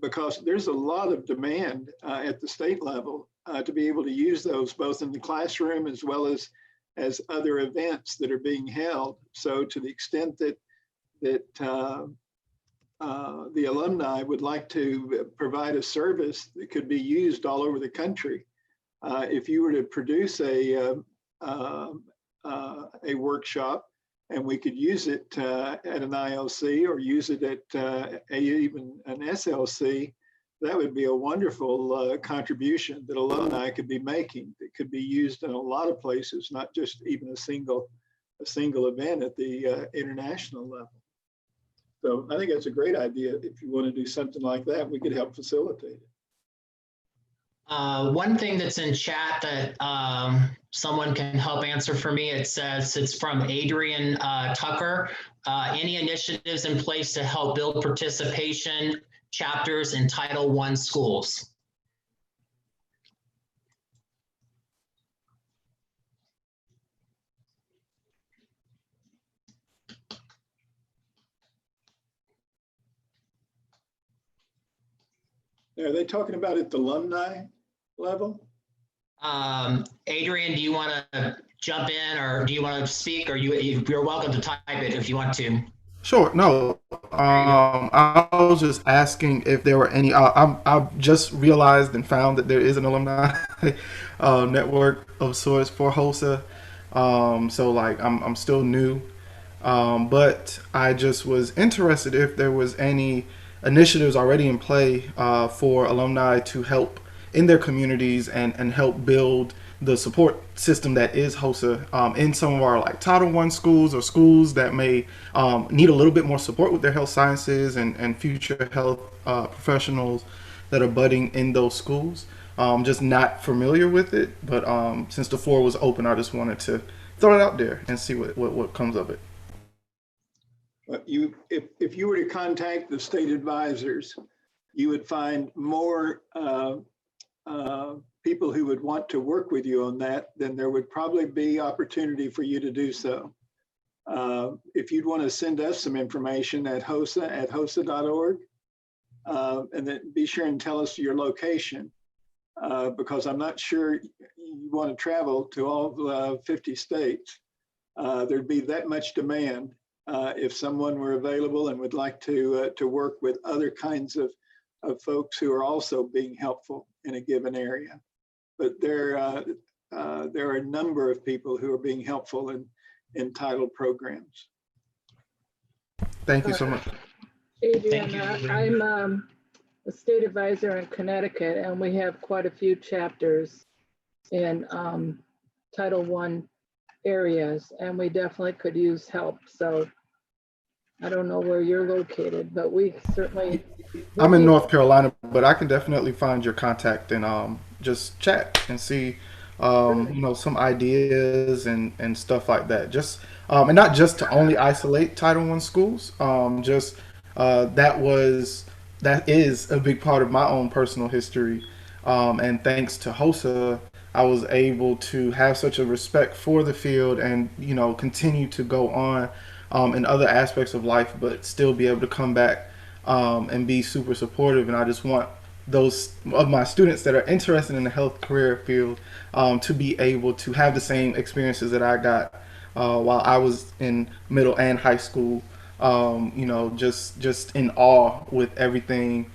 because there's a lot of demand at the state level to be able to use those both in the classroom as well as other events that are being held. So to the extent that the alumni would like to provide a service that could be used all over the country, if you were to produce a workshop and we could use it at an ILC or use it at even an SLC, that would be a wonderful contribution that alumni could be making. That could be used in a lot of places, not just even a single event at the international level. So I think that's a great idea. If you want to do something like that, we could help facilitate it. One thing that's in chat that someone can help answer for me, it says it's from Adrian Tucker. Any initiatives in place to help build participation chapters in Title I schools? Are they talking about at the alumni level? Adrian, do you want to jump in, or do you want to speak, or you're welcome to type it if you want to. Sure. No, I was just asking if there were any. I've just realized and found that there is an alumni network of sorts for HOSA. So like I'm still new, but I just was interested if there was any initiatives already in play for alumni to help in their communities and help build the support system that is HOSA in some of our like Title I schools or schools that may need a little bit more support with their health sciences and future health professionals that are budding in those schools. Just not familiar with it, but since the floor was open, I just wanted to throw it out there and see what comes of it. If you were to contact the state advisors, you would find more people who would want to work with you on that, then there would probably be opportunity for you to do so. If you'd want to send us some information at hosa@hosa.org, and then be sure and tell us your location, because I'm not sure you want to travel to all 50 states. There'd be that much demand if someone were available and would like to work with other kinds of folks who are also being helpful in a given area. But there are a number of people who are being helpful in title programs. Thank you so much. Adrian, I'm a state advisor in Connecticut, and we have quite a few chapters in Title I areas, and we definitely could use help. So I don't know where you're located, but we certainly. I'm in North Carolina, but I can definitely find your contact and just chat and see, some ideas and stuff like that. Just and not just to only isolate Title I schools. That is a big part of my own personal history, and thanks to HOSA, I was able to have such a respect for the field and continue to go on in other aspects of life, but still be able to come back and be super supportive. And I just want those of my students that are interested in the health career field to be able to have the same experiences that I got while I was in middle and high school. Just in awe with everything.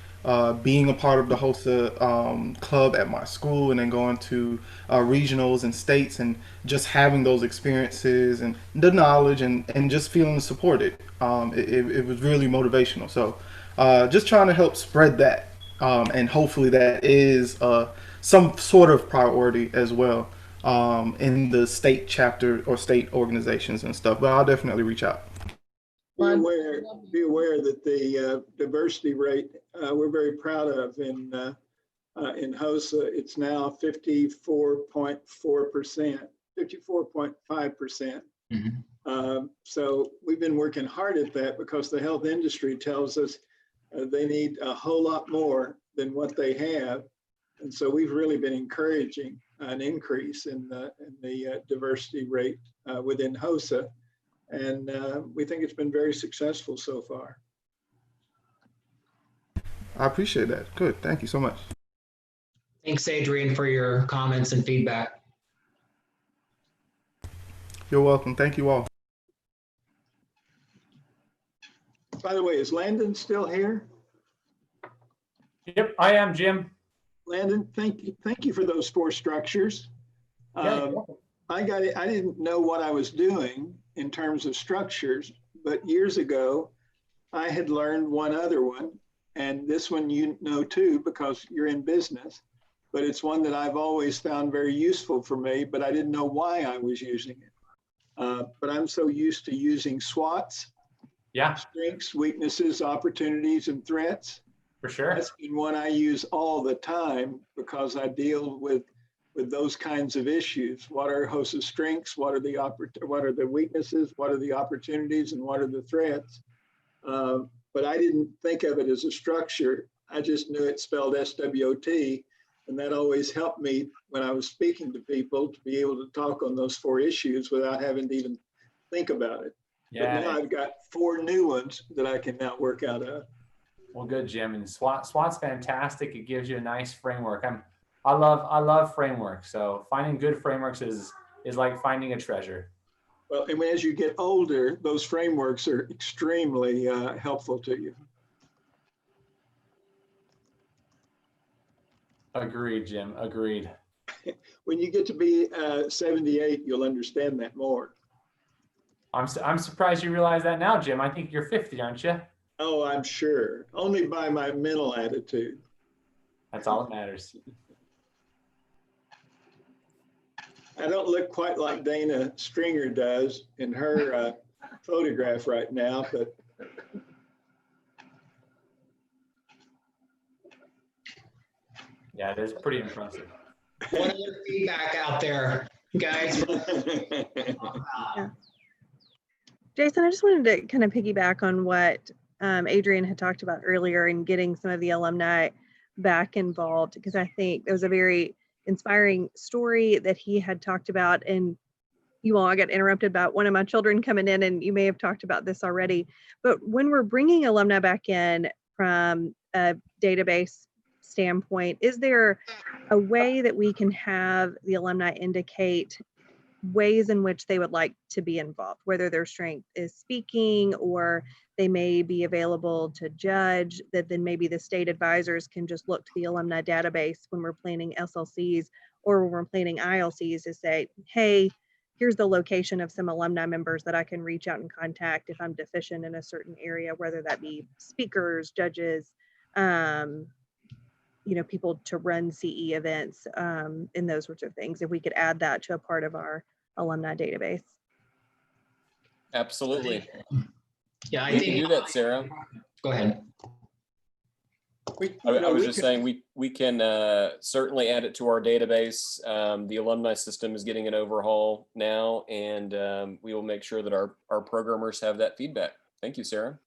Being a part of the HOSA club at my school, and then going to regionals and states, and just having those experiences and the knowledge, and just feeling supported. It was really motivational. So just trying to help spread that, and hopefully that is some sort of priority as well in the state chapter or state organizations and stuff. But I'll definitely reach out. Be aware that the diversity rate we're very proud of in HOSA. It's now 54.4%, 54.5%. So we've been working hard at that because the health industry tells us they need a whole lot more than what they have. And so we've really been encouraging an increase in the diversity rate within HOSA. And we think it's been very successful so far. I appreciate that. Good. Thank you so much. Thanks, Adrian, for your comments and feedback. You're welcome. Thank you all. By the way, is Landon still here? Yep, I am, Jim. Landon, thank you for those 4 structures. Yeah, I didn't know what I was doing in terms of structures, but years ago, I had learned one other one, and this one you know too because you're in business, but it's one that I've always found very useful for me, but I didn't know why I was using it. But I'm so used to using SWOTs. Yeah. Strengths, weaknesses, opportunities, and threats. For sure. That's been one I use all the time because I deal with those kinds of issues. What are HOSA's strengths? What are the weaknesses? What are the opportunities? And what are the threats? But I didn't think of it as a structure. I just knew it spelled SWOT. And that always helped me when I was speaking to people to be able to talk on those 4 issues without having to even think about it. Yeah. But now I've got 4 new ones that I can now work out of. Well, good, Jim. And SWOT's fantastic. It gives you a nice framework. I love frameworks. So finding good frameworks is like finding a treasure. Well, and as you get older, those frameworks are extremely helpful to you. Agreed, Jim. Agreed. When you get to be 78, you'll understand that more. I'm surprised you realize that now, Jim. I think you're 50, aren't you? Oh, I'm sure. Only by my mental attitude. That's all that matters. I don't look quite like Dana Stringer does in her photograph right now, but yeah, it is pretty impressive. What other feedback out there, guys? Yeah. Jason, I just wanted to kind of piggyback on what Adrian had talked about earlier in getting some of the alumni back involved, because I think there was a very inspiring story that he had talked about. And you all, I got interrupted about one of my children coming in, and you may have talked about this already. But when we're bringing alumni back in from a database standpoint, is there a way that we can have the alumni indicate ways in which they would like to be involved, whether their strength is speaking or they may be available to judge, that then maybe the state advisors can just look to the alumni database when we're planning SLCs or when we're planning ILCs to say, hey, here's the location of some alumni members that I can reach out and contact if I'm deficient in a certain area, whether that be speakers, judges, people to run CE events, and those sorts of things. If we could add that to a part of our alumni database. Absolutely. Yeah, I we think can do that, Sarah. Go ahead. I was just saying we can certainly add it to our database. The alumni system is getting an overhaul now, and we will make sure that our programmers have that feedback. Thank you, Sarah.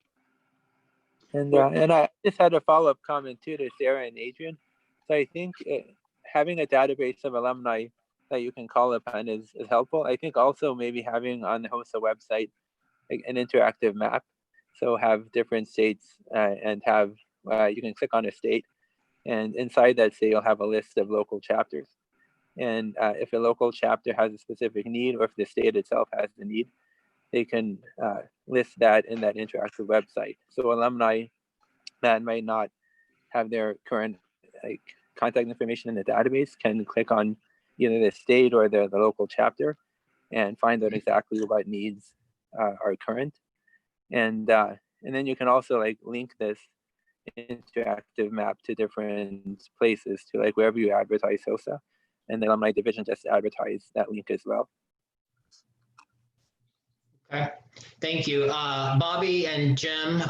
And I just had a follow-up comment too to Sarah and Adrian. So I think having a database of alumni that you can call upon is helpful. I think also maybe having on the HOSA website like an interactive map. So have different states and have, you can click on a state, and inside that state you'll have a list of local chapters. And if a local chapter has a specific need, or if the state itself has the need, they can list that in that interactive website. So alumni that might not have their current contact information in the database can click on either the state or the local chapter and find out exactly what needs are current. And then you can also link this interactive map to different places, to wherever you advertise HOSA, and the alumni division just advertise that link as well. Okay, thank you. Bobby and Jim,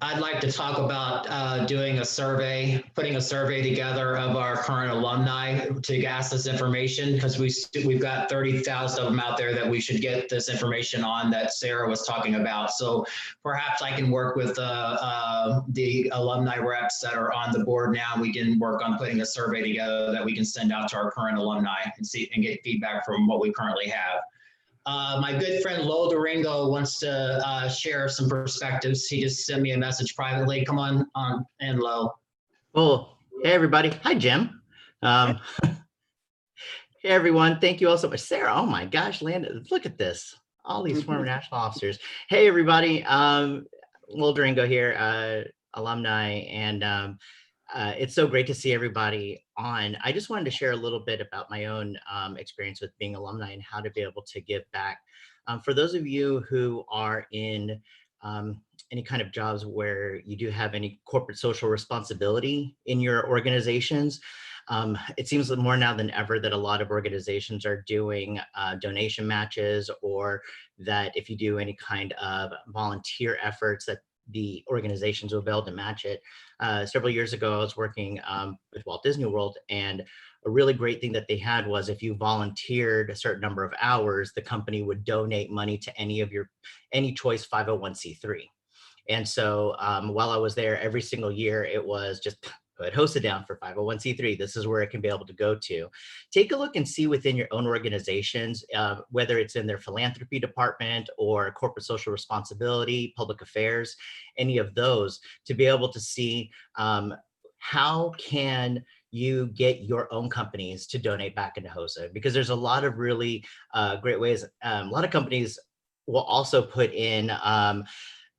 I'd like to talk about doing a survey, putting a survey together of our current alumni to ask this information, because we've got 30,000 of them out there that we should get this information on that Sarah was talking about. So perhaps I can work with the alumni reps that are on the board now. We can work on putting a survey together that we can send out to our current alumni and get feedback from what we currently have. My good friend Lo Durango wants to share some perspectives. He just sent me a message privately. Come on in, Lo. Oh, hey everybody. Hi, Jim. Hey everyone. Thank you all so much. Sarah, oh my gosh, Landon, look at this. All these former national officers. Hey everybody. Lo Durango here, alumni, and it's so great to see everybody on. I just wanted to share a little bit about my own experience with being alumni and how to be able to give back. For those of you who are in any kind of jobs where you do have any corporate social responsibility in your organizations, it seems more now than ever that a lot of organizations are doing donation matches, or that if you do any kind of volunteer efforts, that the organizations will be able to match it. Several years ago, I was working with Walt Disney World, and a really great thing that they had was if you volunteered a certain number of hours, the company would donate money to any choice 501c3. And so while I was there, every single year, it was just put HOSA down for 501c3. This is where it can be able to go to. Take a look and see within your own organizations, whether it's in their philanthropy department or corporate social responsibility, public affairs, any of those, to be able to see how can you get your own companies to donate back into HOSA, because there's a lot of really great ways. A lot of companies will also put in,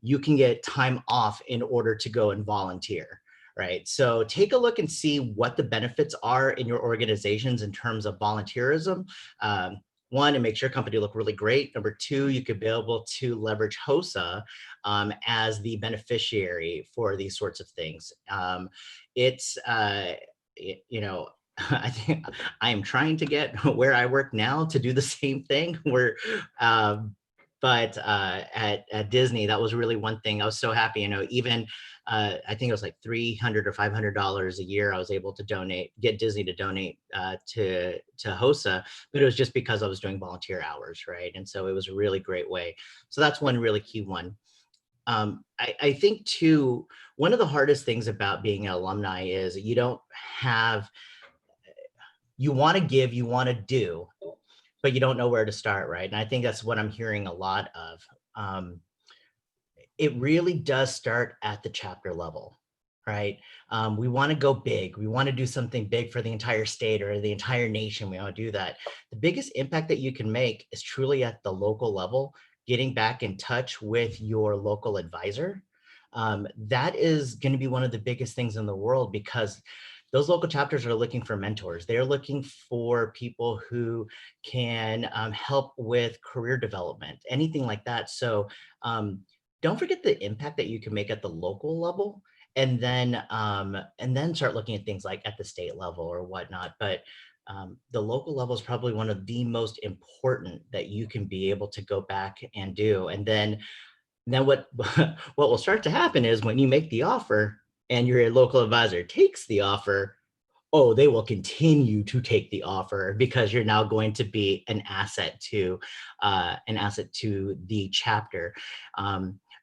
you can get time off in order to go and volunteer. Right. So take a look and see what the benefits are in your organizations in terms of volunteerism. One, to make your company look really great. Number two, you could be able to leverage HOSA as the beneficiary for these sorts of things. You know, I think I am trying to get where I work now to do the same thing where, but at Disney, that was really one thing. I was so happy, you know, even I think it was like $300 or $500 a year I was able to get Disney to donate to HOSA, but it was just because I was doing volunteer hours, right? And so it was a really great way. So that's one really key one. I think too, one of the hardest things about being an alumni is you don't have, you want to give, you want to do, but you don't know where to start, right? And I think that's what I'm hearing a lot of. It really does start at the chapter level, right? We want to go big. We want to do something big for the entire state or the entire nation. We want to do that. The biggest impact that you can make is truly at the local level, getting back in touch with your local advisor. That is going to be one of the biggest things in the world, because those local chapters are looking for mentors. They're looking for people who can help with career development, anything like that. So don't forget the impact that you can make at the local level, and then start looking at things like at the state level or whatnot. But the local level is probably one of the most important that you can be able to go back and do. And then what will start to happen is when you make the offer and your local advisor takes the offer, oh, they will continue to take the offer, because you're now going to be an asset to the chapter.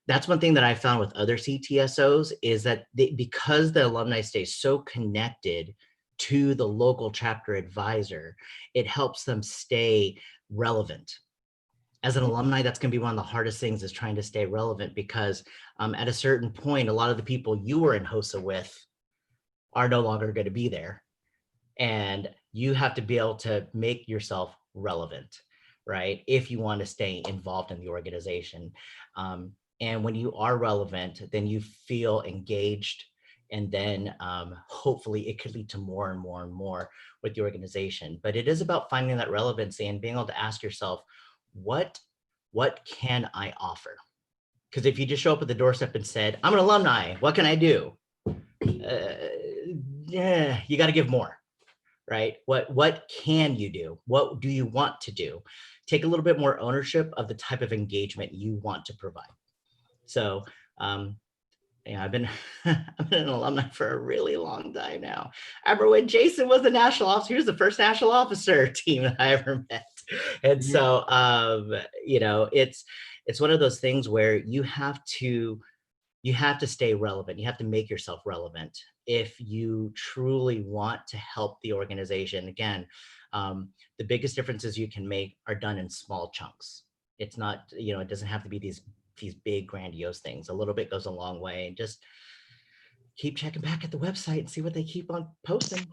That's one thing that I found with other CTSOs is that because the alumni stay so connected to the local chapter advisor, it helps them stay relevant. As an alumni, that's going to be one of the hardest things, is trying to stay relevant, because at a certain point, a lot of the people you were in HOSA with are no longer going to be there. And you have to be able to make yourself relevant, right? If you want to stay involved in the organization. And when you are relevant, then you feel engaged. And then hopefully it could lead to more and more and more with the organization. But it is about finding that relevancy and being able to ask yourself, what can I offer? Because if you just show up at the doorstep and said, I'm an alumni, what can I do? Yeah, you got to give more, right? What can you do? What do you want to do? Take a little bit more ownership of the type of engagement you want to provide. So, yeah, I've been an alumni for a really long time now. I remember when Jason was the national officer. He was the first national officer team that I ever met. And so, you know, it's one of those things where you have to stay relevant. You have to make yourself relevant if you truly want to help the organization. Again, the biggest differences you can make are done in small chunks. It's not, you know, it doesn't have to be these big grandiose things. A little bit goes a long way, and just keep checking back at the website and see what they keep on posting.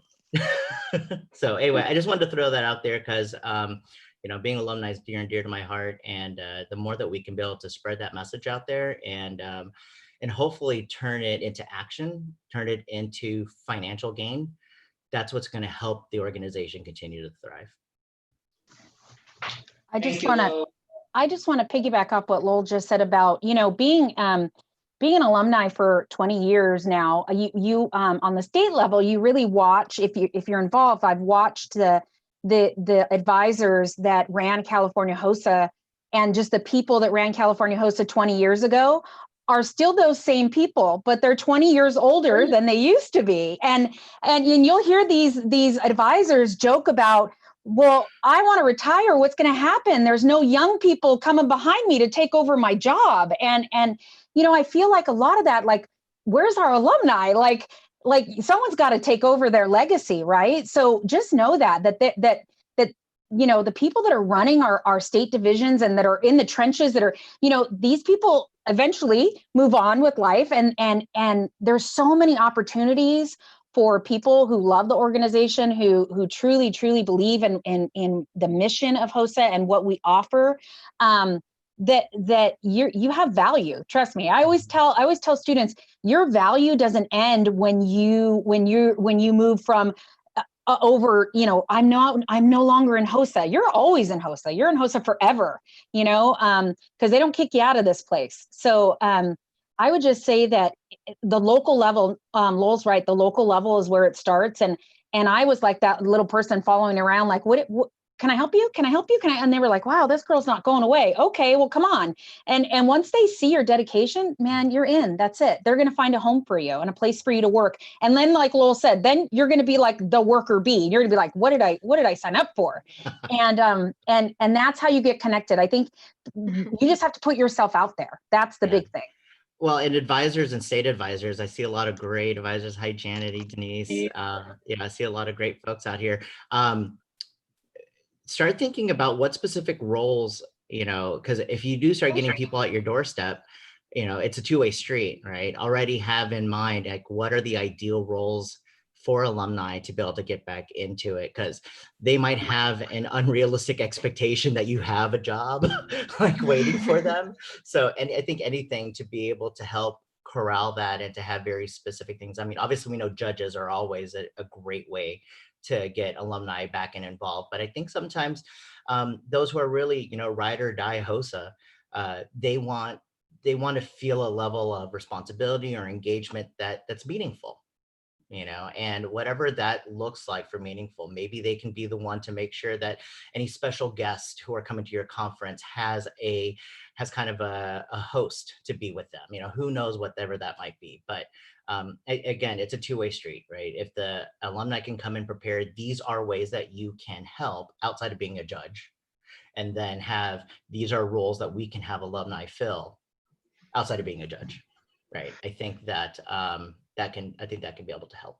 So anyway, I just wanted to throw that out there because, you know, being alumni is near and dear to my heart. And the more that we can be able to spread that message out there and hopefully turn it into action, turn it into financial gain, that's what's going to help the organization continue to thrive. I just want to piggyback off what Lowell just said about, you know, being an alumni for 20 years now. You on the state level, you really watch, if you're involved. I've watched the advisors that ran California HOSA, and just the people that ran California HOSA 20 years ago are still those same people, but they're 20 years older than they used to be. And you'll hear these advisors joke about, well, I want to retire. What's going to happen? There's no young people coming behind me to take over my job. And you know, I feel like a lot of that, like, where's our alumni? Like someone's got to take over their legacy, right? So just know that you know, the people that are running our state divisions and that are in the trenches, that are, you know, these people eventually move on with life, and there's so many opportunities for people who love the organization, who truly believe in the mission of HOSA and what we offer, that you have value. Trust me. I always tell students, your value doesn't end when you move from over, you know, I'm no longer in HOSA. You're always in HOSA. You're in HOSA forever, you know, because they don't kick you out of this place. So I would just say that the local level, Lowell's right, the local level is where it starts. And I was like that little person following around, like, what can I help you? Can I help you? And they were like, wow, this girl's not going away. Okay, well, come on. And once they see your dedication, man, you're in. That's it. They're going to find a home for you and a place for you to work. And then, like Lowell said, then you're going to be like the worker bee. You're going to be like, what did I sign up for? And that's how you get connected. I think you just have to put yourself out there. That's the big thing. Well, and advisors and state advisors, I see a lot of great advisors. Hi, Janet, Denise. Yeah, I see a lot of great folks out here. Start thinking about what specific roles, you know, because if you do start getting people at your doorstep, you know, it's a two-way street, right? Already have in mind, like, what are the ideal roles for alumni to be able to get back into it? Because they might have an unrealistic expectation that you have a job like waiting for them. So, and I think anything to be able to help corral that and to have very specific things. I mean, obviously we know judges are always a great way to get alumni back and involved. But I think sometimes those who are really, you know, ride or die HOSA, they want to feel a level of responsibility or engagement that's meaningful, you know, and whatever that looks like for meaningful, maybe they can be the one to make sure that any special guests who are coming to your conference has kind of a host to be with them, you know, who knows, whatever that might be. But again, it's a two-way street, right? If the alumni can come in prepared, these are ways that you can help outside of being a judge, and then these are roles that we can have alumni fill outside of being a judge, right? I think that that can be able to help.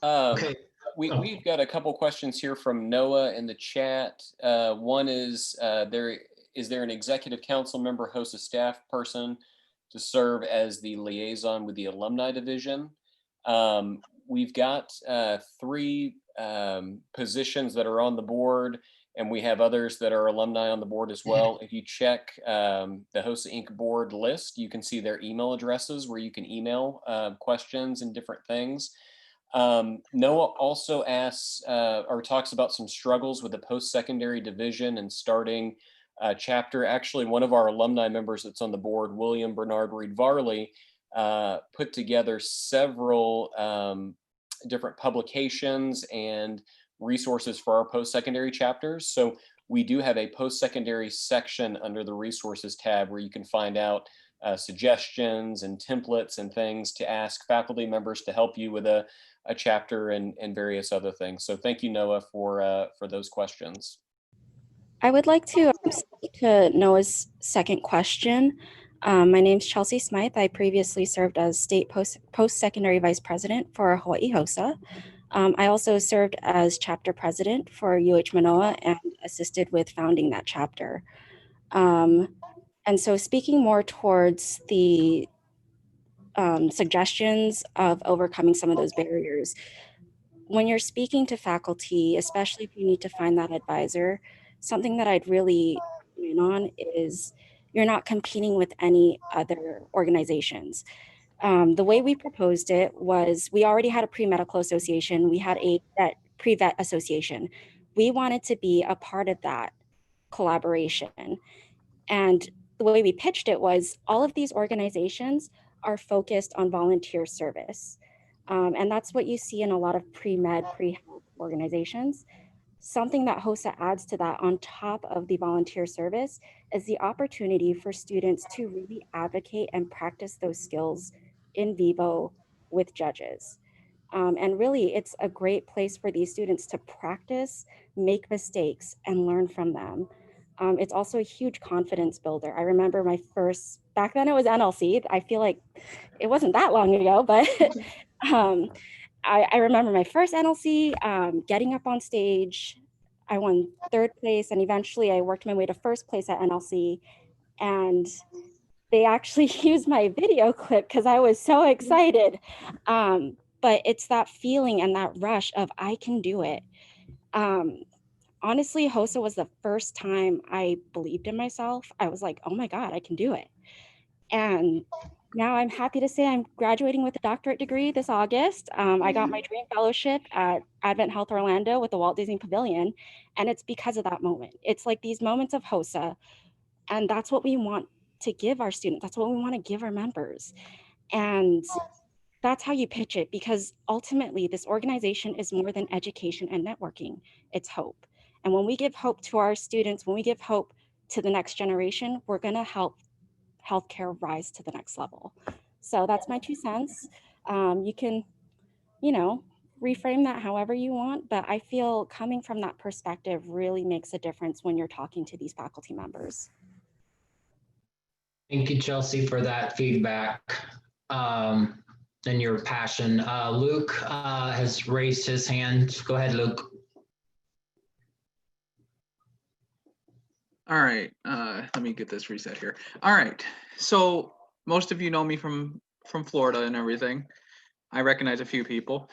Okay. We've got a couple questions here from Noah in the chat. One is, is there an executive council member, HOSA staff person to serve as the liaison with the alumni division? we've got 3 positions that are on the board, and we have others that are alumni on the board as well. If you check the HOSA Inc. board list, you can see their email addresses where you can email questions and different things. Noah also asks or talks about some struggles with the post-secondary division and starting a chapter. Actually, one of our alumni members that's on the board, William Bernard Reed Varley, put together several different publications and resources for our post-secondary chapters. So we do have a post-secondary section under the resources tab where you can find out suggestions and templates and things to ask faculty members to help you with a chapter and various other things. So thank you, Noah, for those questions. I would like to speak to Noah's second question. My name's Chelsea Smythe. I previously served as state post-secondary vice president for Hawaii HOSA. I also served as chapter president for UH Manoa and assisted with founding that chapter. And so speaking more towards the suggestions of overcoming some of those barriers, when you're speaking to faculty, especially if you need to find that advisor, something that I'd really lean on is you're not competing with any other organizations. The way we proposed it was we already had a pre-medical association. We had a pre-vet association. We wanted to be a part of that collaboration. And the way we pitched it was all of these organizations are focused on volunteer service. And that's what you see in a lot of pre-med, pre-health organizations. Something that HOSA adds to that on top of the volunteer service is the opportunity for students to really advocate and practice those skills in vivo with judges. And really, it's a great place for these students to practice, make mistakes, and learn from them. It's also a huge confidence builder. I remember my first, back then it was NLC. I feel like it wasn't that long ago, but I remember my first NLC, getting up on stage. I won 3rd place, and eventually I worked my way to 1st place at NLC. And they actually used my video clip because I was so excited. But it's that feeling and that rush of I can do it. Honestly, HOSA was the first time I believed in myself. I was like, oh my God, I can do it. And now I'm happy to say I'm graduating with a doctorate degree this August. I got my dream fellowship at Advent Health Orlando with the Walt Disney Pavilion. And it's because of that moment. It's like these moments of HOSA. And that's what we want to give our students. That's what we want to give our members. And that's how you pitch it, because ultimately this organization is more than education and networking. It's hope. And when we give hope to our students, when we give hope to the next generation, we're going to help healthcare rise to the next level. So that's my 2 cents. You can, reframe that however you want, but I feel coming from that perspective really makes a difference when you're talking to these faculty members. Thank you, Chelsea, for that feedback and your passion. Luke has raised his hand. Go ahead, Luke. All right, let me get this reset here. All right, so most of you know me from Florida and everything. I recognize a few people.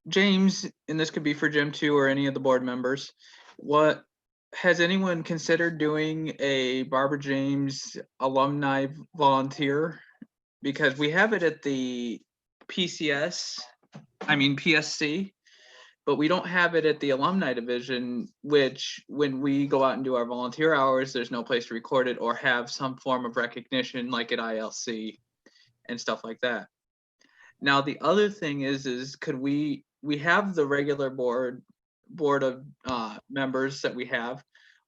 James, and this could be for Jim too, or any of the board members. What has anyone considered doing a Barbara James alumni volunteer? Because we have it at the PSC, but we don't have it at the alumni division, which when we go out and do our volunteer hours, there's no place to record it or have some form of recognition like at ILC and stuff like that. Now, the other thing is could we have the regular board of members that we have.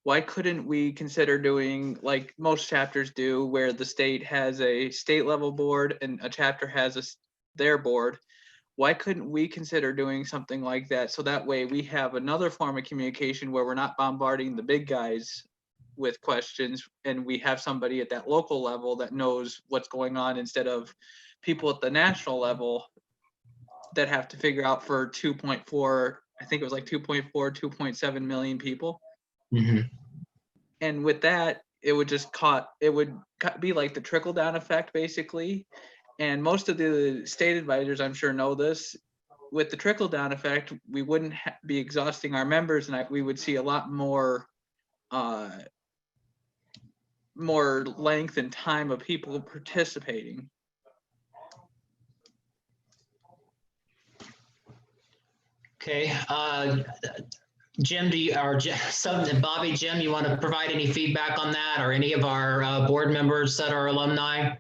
Why couldn't we consider doing like most chapters do, where the state has a state level board and a chapter has their board? Why couldn't we consider doing something like that? So that way we have another form of communication where we're not bombarding the big guys with questions, and we have somebody at that local level that knows what's going on, instead of people at the national level that have to figure out for 2.4, I think it was like 2.7 million people. Mm-hmm. And with that, it would just be like the trickle down effect basically. And most of the state advisors, I'm sure, know this. With the trickle down effect, we wouldn't be exhausting our members, and we would see a lot more more length and time of people participating. Okay, Jim, Bobby, Jim, you want to provide any feedback on that, or any of our board members that are alumni?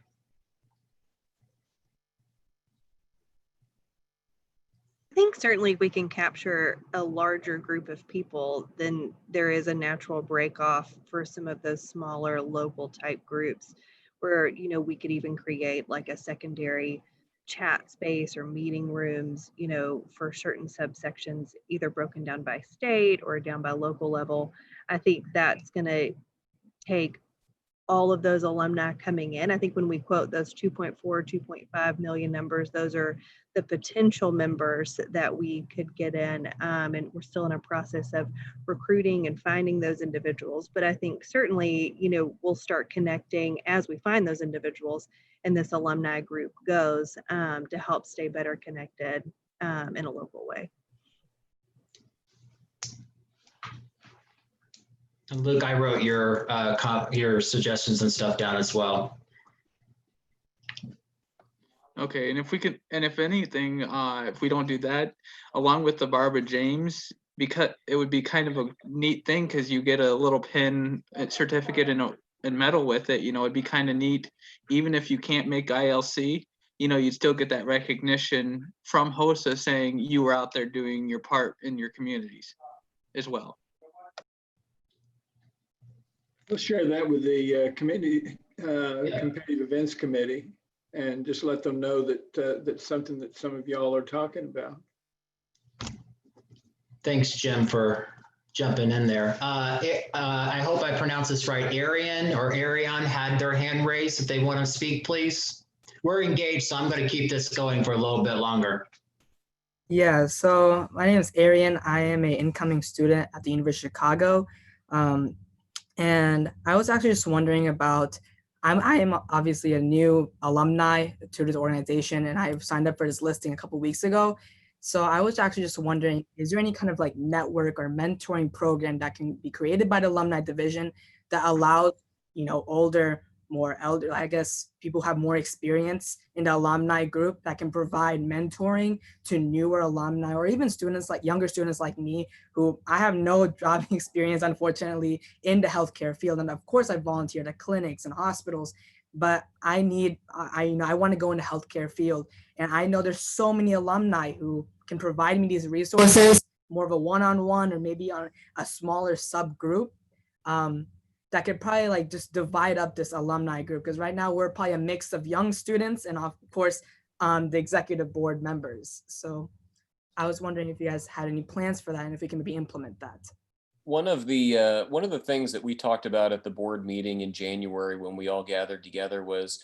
I think certainly we can capture a larger group of people, then there is a natural break off for some of those smaller local type groups where, you know, we could even create like a secondary chat space or meeting rooms, you know, for certain subsections, either broken down by state or down by local level. I think that's going to take all of those alumni coming in. I think when we quote those 2.4, 2.5 million numbers, those are the potential members that we could get in. And we're still in a process of recruiting and finding those individuals. But I think certainly, you know, we'll start connecting as we find those individuals and this alumni group goes to help stay better connected in a local way. And Luke, I wrote your suggestions and stuff down as well. Okay, and if we could, and if anything, if we don't do that, along with the Barbara James, because it would be kind of a neat thing because you get a little pin certificate and medal with it. You know, it'd be kind of neat, even if you can't make ILC. You know, you'd still get that recognition from HOSA saying you were out there doing your part in your communities as well. We'll share that with the committee, competitive events committee, and just let them know that that's something that some of y'all are talking about. Thanks, Jim, for jumping in there. I hope I pronounced this right. Arion had their hand raised. If they want to speak, please. We're engaged, so I'm going to keep this going for a little bit longer. Yeah, so my name is Arian. I am an incoming student at the University of Chicago. And I was actually just wondering about, I am obviously a new alumni to this organization, and I've signed up for this listing a couple of weeks ago. So I was actually just wondering, is there any kind of like network or mentoring program that can be created by the alumni division that allows, you know, older, more elder, I guess, people who have more experience in the alumni group that can provide mentoring to newer alumni or even students like younger students like me, who I have no job experience, unfortunately, in the healthcare field. And of course I volunteered at clinics and hospitals, but I want to go in the healthcare field. And I know there's so many alumni who can provide me these resources, more of a one-on-one or maybe on a smaller subgroup. That could probably like just divide up this alumni group, because right now we're probably a mix of young students and of course the executive board members. So I was wondering if you guys had any plans for that and if we can maybe implement that. One of the things that we talked about at the board meeting in January when we all gathered together was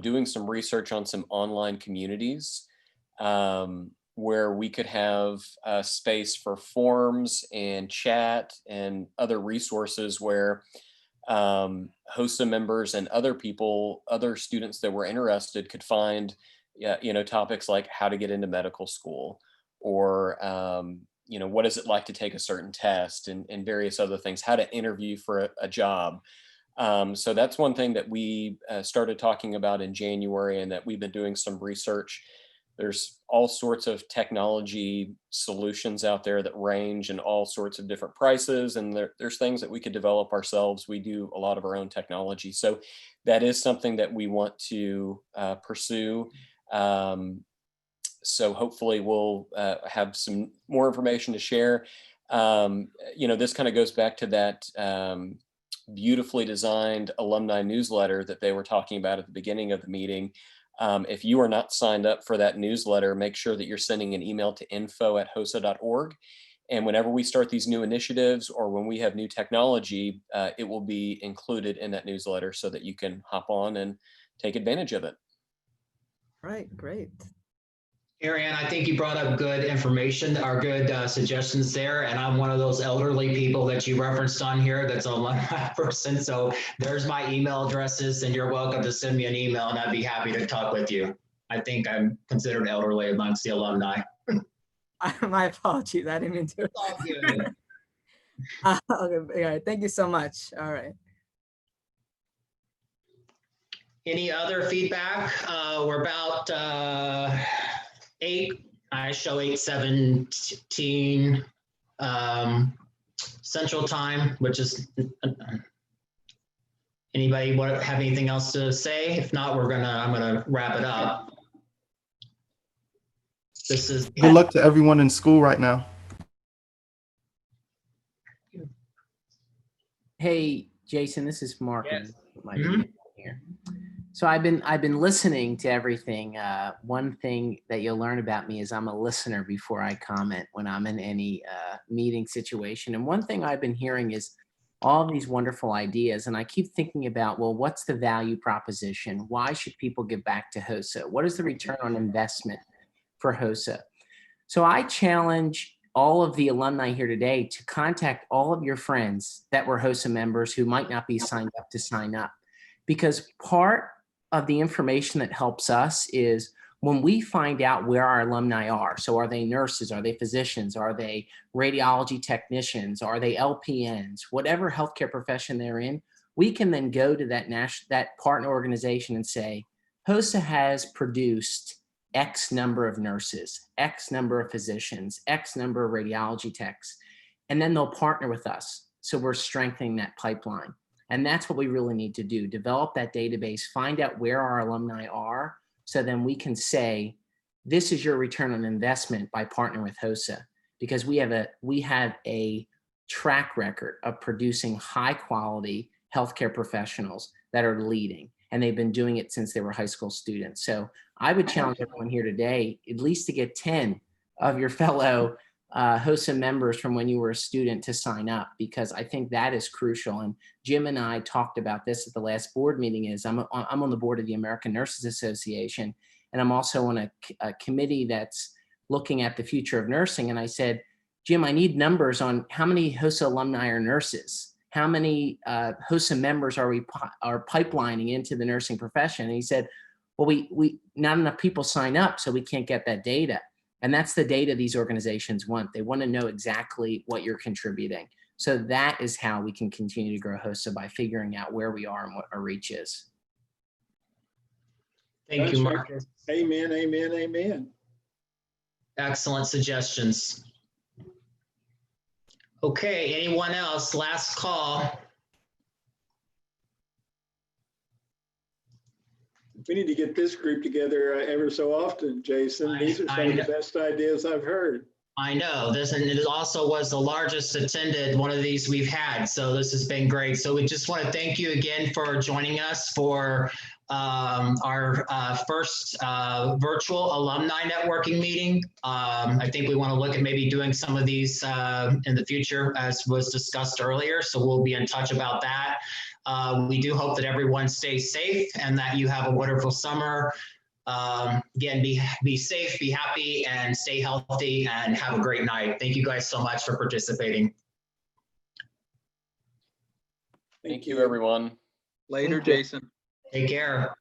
doing some research on some online communities where we could have a space for forums and chat and other resources where HOSA members and other people, other students that were interested could find, you know, topics like how to get into medical school, or, you know, what is it like to take a certain test, and various other things, how to interview for a job. So that's one thing that we started talking about in January, and that we've been doing some research. There's all sorts of technology solutions out there that range in all sorts of different prices, and there's things that we could develop ourselves. We do a lot of our own technology. So that is something that we want to pursue. So hopefully we'll have some more information to share. You know, this kind of goes back to that beautifully designed alumni newsletter that they were talking about at the beginning of the meeting. If you are not signed up for that newsletter, make sure that you're sending an email to info@hosa.org. And whenever we start these new initiatives or when we have new technology, it will be included in that newsletter so that you can hop on and take advantage of it. Right, great. Ariane, I think you brought up good information or good suggestions there. And I'm one of those elderly people that you referenced on here that's an alumni person. So there's my email addresses, and you're welcome to send me an email and I'd be happy to talk with you. I think I'm considered elderly amongst the alumni. My apologies. I didn't mean to. It's all good. Okay, yeah, thank you so much. All right. Any other feedback? We're about 8:17 Central Time, which is, anybody have anything else to say? If not, I'm gonna wrap it up. This is Good luck to everyone in school right now. Hey, Jason, this is Mark. Yes. Here. So I've been listening to everything. One thing that you'll learn about me is I'm a listener before I comment when I'm in any meeting situation. And one thing I've been hearing is all these wonderful ideas. And I keep thinking about, well, what's the value proposition? Why should people give back to HOSA? What is the return on investment for HOSA? So I challenge all of the alumni here today to contact all of your friends that were HOSA members who might not be signed up to sign up. Because part of the information that helps us is when we find out where our alumni are. So are they nurses? Are they physicians? Are they radiology technicians? Are they LPNs? Whatever healthcare profession they're in, we can then go to that partner organization and say, HOSA has produced X number of nurses, X number of physicians, X number of radiology techs, and then they'll partner with us. So we're strengthening that pipeline. And that's what we really need to do. Develop that database, find out where our alumni are, so then we can say, this is your return on investment by partnering with HOSA, because we have a track record of producing high quality healthcare professionals that are leading, and they've been doing it since they were high school students. So I would challenge everyone here today, at least to get 10 of your fellow HOSA members from when you were a student to sign up, because I think that is crucial. And Jim and I talked about this at the last board meeting. Is I'm on the board of the American Nurses Association, and I'm also on a committee that's looking at the future of nursing. And I said, Jim, I need numbers on how many HOSA alumni are nurses, how many HOSA members are pipelining into the nursing profession. And he said, well, we not enough people sign up, so we can't get that data. And that's the data these organizations want. They want to know exactly what you're contributing. So that is how we can continue to grow HOSA, by figuring out where we are and what our reach is. Thank you, Marcus. Amen, amen, amen. Excellent suggestions. Okay, anyone else? Last call. We need to get this group together ever so often, Jason. These are some of the best ideas I've heard. I know this, and it also was the largest attended one of these we've had. So this has been great. So we just want to thank you again for joining us for our first virtual alumni networking meeting. I think we want to look at maybe doing some of these in the future, as was discussed earlier. So we'll be in touch about that. We do hope that everyone stays safe and that you have a wonderful summer. Again, be safe, be happy, and stay healthy, and have a great night. Thank you guys so much for participating. Thank you, everyone. Later, Jason. Take care.